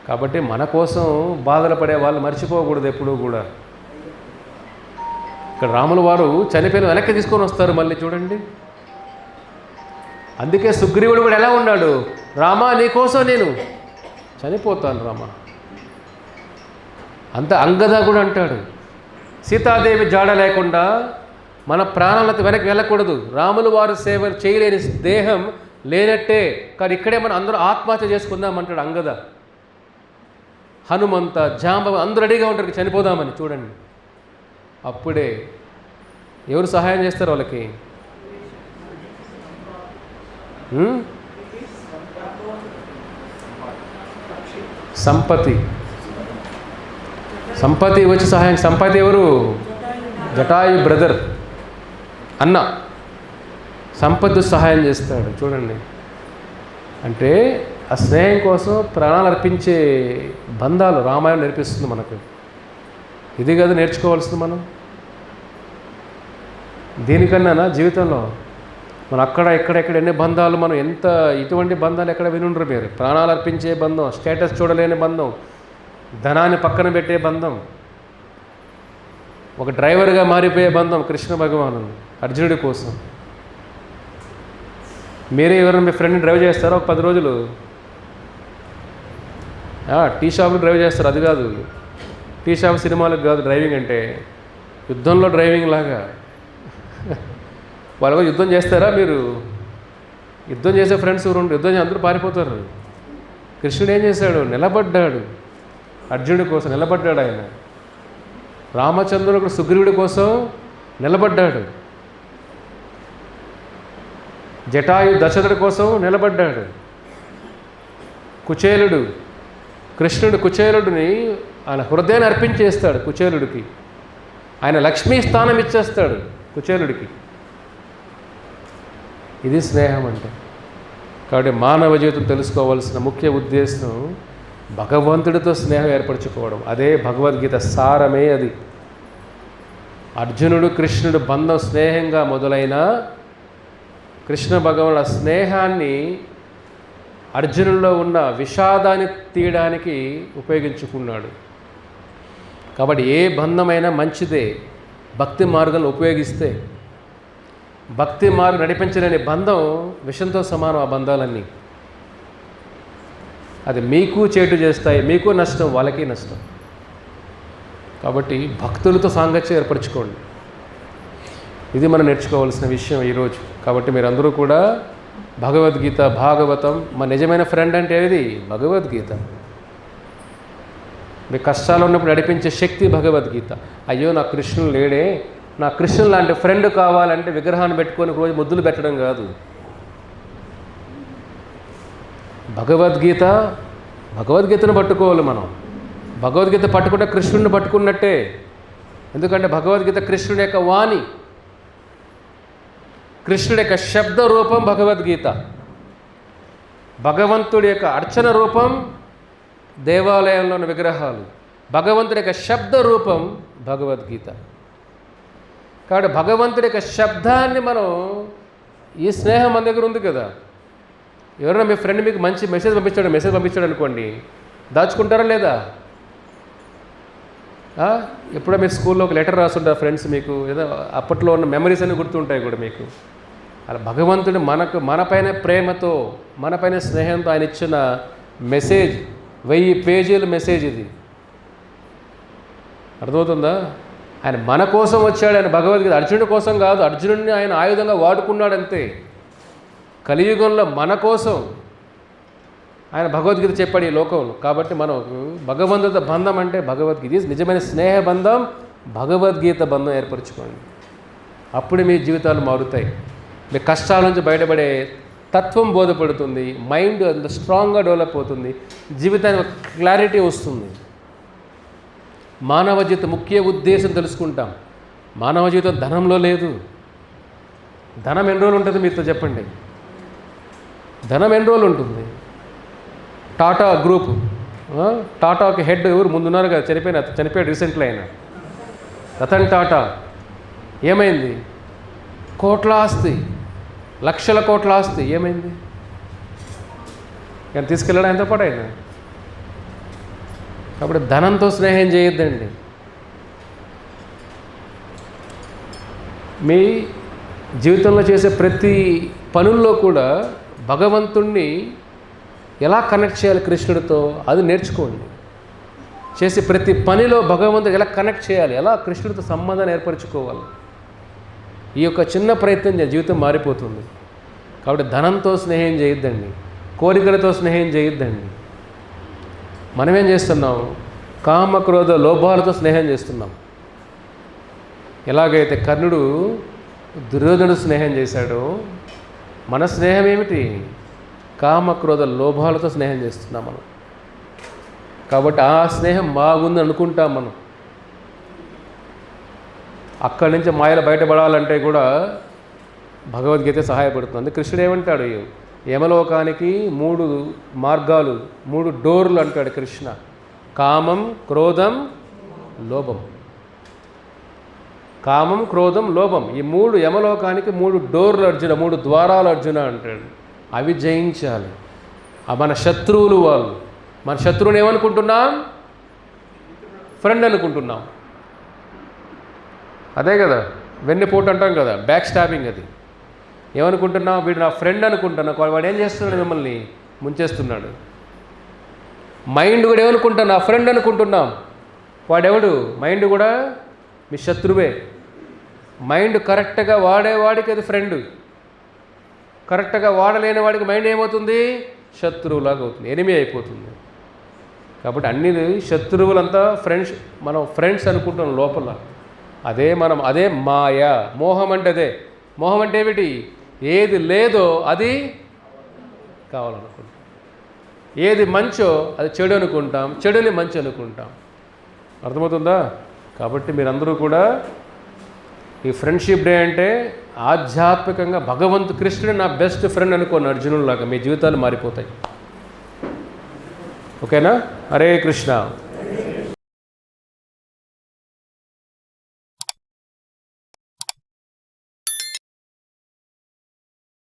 కాబట్టి మన కోసం బాధలు పడే వాళ్ళు మర్చిపోకూడదు ఎప్పుడూ కూడా. ఇక్కడ రాముల వారు చనిపోయిన వెనక్కి తీసుకొని వస్తారు మళ్ళీ. చూడండి, అందుకే సుగ్రీవుడు కూడా ఎలా ఉన్నాడు, రామా నీకోసం నేను చనిపోతాను రామా. అంత అంగద కూడా అంటాడు, సీతాదేవి జాడ లేకుండా మన ప్రాణాలతో వెనక్కి వెళ్ళకూడదు. రాములు వారు సేవ చేయలేని దేహం లేనట్టే, కానీ ఇక్కడే మనం అందరూ ఆత్మహత్య చేసుకుందామంటాడు అంగద. హనుమంత, జాంబవ అందరూ రెడీగా ఉంటారు చనిపోదామని. చూడండి, అప్పుడే ఎవరు సహాయం చేస్తారు వాళ్ళకి? సంపతి వచ్చి సహాయం. సంపతి ఎవరు? జటాయు బ్రదర్, అన్న. సంపత్తి సహాయం చేస్తాడు. చూడండి, అంటే ఆ స్నేహం కోసం ప్రాణాలు అర్పించే బంధాలు రామాయణం నేర్పిస్తుంది మనకు. ఇది కదా నేర్చుకోవాల్సింది మనం. దీనికన్నా జీవితంలో మనం అక్కడ ఎక్కడ ఎన్ని బంధాలు, మనం ఎంత ఇటువంటి బంధాలు ఎక్కడ వినుండ్రు మీరు? ప్రాణాలు అర్పించే బంధం, స్టేటస్ చూడలేని బంధం, ధనాన్ని పక్కన పెట్టే బంధం, ఒక డ్రైవర్గా మారిపోయే బంధం కృష్ణ భగవాను అర్జునుడి కోసం. మీరే ఎవరైనా మీ ఫ్రెండ్ని డ్రైవ్ చేస్తారో ఒక 10 రోజులు? టీ షాప్కి డ్రైవ్ చేస్తారు. అది కాదు, టీ షాప్ సినిమాలకు కాదు డ్రైవింగ్ అంటే, యుద్ధంలో డ్రైవింగ్ లాగా. వాళ్ళకు యుద్ధం చేస్తారా మీరు? యుద్ధం చేసే ఫ్రెండ్స్ ఎవరు? యుద్ధం అందరూ పారిపోతారు. కృష్ణుడు ఏం చేశాడు? నిలబడ్డాడు, అర్జునుడి కోసం నిలబడ్డాడు. ఆయన రామచంద్రుడు సుగ్రీవుడి కోసం నిలబడ్డాడు, జటాయు దశరథుడి కోసం నిలబడ్డాడు. కుచేలుడు, కృష్ణుడు కుచేలుడిని ఆయన హృదయాన్ని అర్పించేస్తాడు. కుచేలుడికి ఆయన లక్ష్మీ స్థానం ఇచ్చేస్తాడు కుచేలుడికి. ఇది స్నేహం అంటే. కాబట్టి మానవ జీవితం తెలుసుకోవాల్సిన ముఖ్య ఉద్దేశం భగవంతుడితో స్నేహం ఏర్పరచుకోవడం. అదే భగవద్గీత సారమే అది. అర్జునుడు కృష్ణుడు బంధం స్నేహంగా మొదలైన కృష్ణ భగవానుడు ఆ స్నేహాన్ని అర్జునుడిలో ఉన్న విషాదాన్ని తీయడానికి ఉపయోగించుకున్నాడు. కాబట్టి ఏ బంధమైనా మంచిదే భక్తి మార్గంలో ఉపయోగిస్తే. భక్తి మార్గం నడిపించలేని బంధం విషంతో సమానం. ఆ బంధాలన్నీ అది మీకు చేటు చేస్తాయి, మీకు నష్టం, వాళ్ళకి నష్టం. కాబట్టి భక్తులతో సాంగత్యం ఏర్పరచుకోండి. ఇది మనం నేర్చుకోవాల్సిన విషయం ఈరోజు. కాబట్టి మీరందరూ కూడా భగవద్గీత, భాగవతం, మా నిజమైన ఫ్రెండ్ అంటే ఏది? భగవద్గీత. మీ కష్టాలు ఉన్నప్పుడు నడిపించే శక్తి భగవద్గీత. అయ్యో నా కృష్ణుడు లేడే, నా కృష్ణుడు లాంటి ఫ్రెండ్ కావాలంటే విగ్రహాన్ని పెట్టుకొని రోజు ముద్దులు పెట్టడం కాదు. భగవద్గీతను పట్టుకోవాలి మనం. భగవద్గీత పట్టుకుంటే కృష్ణుడిని పట్టుకున్నట్టే. ఎందుకంటే భగవద్గీత కృష్ణుడి యొక్క వాణి, కృష్ణుడి యొక్క శబ్ద రూపం భగవద్గీత. భగవంతుడి యొక్క అర్చన రూపం దేవాలయంలోని విగ్రహాలు, భగవంతుడి యొక్క శబ్ద రూపం భగవద్గీత. కాబట్టి భగవంతుడి యొక్క శబ్దాన్ని మనం, ఈ స్నేహం మన దగ్గర ఉంది కదా. ఎవరైనా మీ ఫ్రెండ్ మీకు మంచి మెసేజ్ పంపించాడు అనుకోండి, దాచుకుంటారా లేదా? ఎప్పుడో మీరు స్కూల్లో ఒక లెటర్ రాస్తుంటారు ఫ్రెండ్స్, మీకు ఏదో అప్పట్లో ఉన్న మెమరీస్ అన్నీ గుర్తుంటాయి కూడా మీకు. అలా భగవంతుడు మనపైన ప్రేమతో, మనపైన స్నేహంతో ఆయన ఇచ్చిన మెసేజ్ 1000 పేజీల మెసేజ్ ఇది. అర్థమవుతుందా? ఆయన మన కోసం వచ్చాడు. ఆయన భగవద్గీత అర్జునుడి కోసం కాదు, అర్జునుడిని ఆయన ఆయుధంగా వాడుకున్నాడంతే. కలియుగంలో మన కోసం ఆయన భగవద్గీత చెప్పాడు ఈ లోకంలో. కాబట్టి మనం భగవంతుడితో బంధం అంటే భగవద్గీత, నిజమైన స్నేహ బంధం భగవద్గీత బంధం ఏర్పరచుకోండి. అప్పుడు మీ జీవితాలు మారుతాయి. మీ కష్టాల నుంచి బయటపడే తత్వం బోధపడుతుంది, మైండ్ అంత స్ట్రాంగ్గా డెవలప్ అవుతుంది, జీవితానికి క్లారిటీ వస్తుంది. మానవ జీవితం ముఖ్య ఉద్దేశం తెలుసుకుంటాం. మానవ జీవితం ధనంలో లేదు. ధనం ఎన్ని రోజులు ఉంటుంది మీతో చెప్పండి? ధనం ఎన్ని రోజులు ఉంటుంది? టాటా గ్రూప్, టాటాకి హెడ్ ఎవరు ముందున్నారు కదా, చనిపోయాడు రీసెంట్లీ ఆయన, రతన్ టాటా. ఏమైంది? కోట్ల ఆస్తి, లక్షల కోట్ల ఆస్తి ఏమైంది? కానీ తీసుకెళ్ళాడు ఆయనతో పాటు ఆయన. కాబట్టి ధనంతో స్నేహం చేయొద్దండి. మీ జీవితంలో చేసే ప్రతి పనుల్లో కూడా భగవంతుణ్ణి ఎలా కనెక్ట్ చేయాలి కృష్ణుడితో అది నేర్చుకోండి. చేసి ప్రతి పనిలో భగవంతుడు ఎలా కనెక్ట్ చేయాలి, ఎలా కృష్ణుడితో సంబంధాన్ని ఏర్పరచుకోవాలి. ఈ యొక్క చిన్న ప్రయత్నం జీవితం మారిపోతుంది. కాబట్టి ధనంతో స్నేహం చేయొద్దండి, కోరికలతో స్నేహం చేయొద్దండి. మనమేం చేస్తున్నాం? కామ క్రోధ లోభాలతో స్నేహం చేస్తున్నాం. ఎలాగైతే కర్ణుడు దుర్యోధనుడు స్నేహం చేశాడో మన స్నేహం ఏమిటి? కామ క్రోధ లోభాలతో స్నేహం చేస్తున్నాం మనం. కాబట్టి ఆ స్నేహం బాగుంది అనుకుంటాం మనం. అక్కడి నుంచి మాయలు బయటపడాలంటే కూడా భగవద్గీత సహాయపడుతుంది. కృష్ణుడు ఏమంటాడు? యమలోకానికి 3 మార్గాలు, 3 డోర్లు అంటాడు కృష్ణ. కామం, క్రోధం, లోభం. కామం, క్రోధం, లోభం, ఈ 3 యమలోకానికి 3 డోర్లు అర్జున, 3 ద్వారాలు అర్జున అంటాడు. అవి జయించాలి. మన శత్రువులు వాళ్ళు. మన శత్రువుని ఏమనుకుంటున్నాం? ఫ్రెండ్ అనుకుంటున్నాం. అదే కదా వెన్నుపోటు అంటాం కదా, బ్యాక్ స్టాబింగ్. అది ఏమనుకుంటున్నాం? వీడు నా ఫ్రెండ్ అనుకుంటున్నా, వాడు ఏం చేస్తున్నాడు? మిమ్మల్ని ముంచేస్తున్నాడు. మైండ్ కూడా ఏమనుకుంటాం? నా ఫ్రెండ్ అనుకుంటున్నాం. వాడెవడు? మైండ్ కూడా మీ శత్రువే. మైండ్ కరెక్ట్గా వాడేవాడికి అది ఫ్రెండ్, కరెక్ట్గా వాడలేని వాడికి మైండ్ ఏమవుతుంది? శత్రువులాగా అవుతుంది, ఎనిమి అయిపోతుంది. కాబట్టి అన్ని శత్రువులంతా ఫ్రెండ్స్, మనం ఫ్రెండ్స్ అనుకుంటున్నాం లోపల. అదే మాయ. మోహం అంటే అదే. మోహం అంటే ఏమిటి? ఏది లేదో అది కావాలనుకుంటాం. ఏది మంచో అది చెడు అనుకుంటాం, చెడుని మంచి అనుకుంటాం. అర్థమవుతుందా? కాబట్టి మీరందరూ కూడా ఈ ఫ్రెండ్షిప్ డే అంటే ఆధ్యాత్మికంగా కృష్ణుడు నా బెస్ట్ ఫ్రెండ్ అనుకోండి. అర్జునుడిలాగా మీ జీవితాలు మారిపోతాయి. ఓకేనా? హరే కృష్ణ.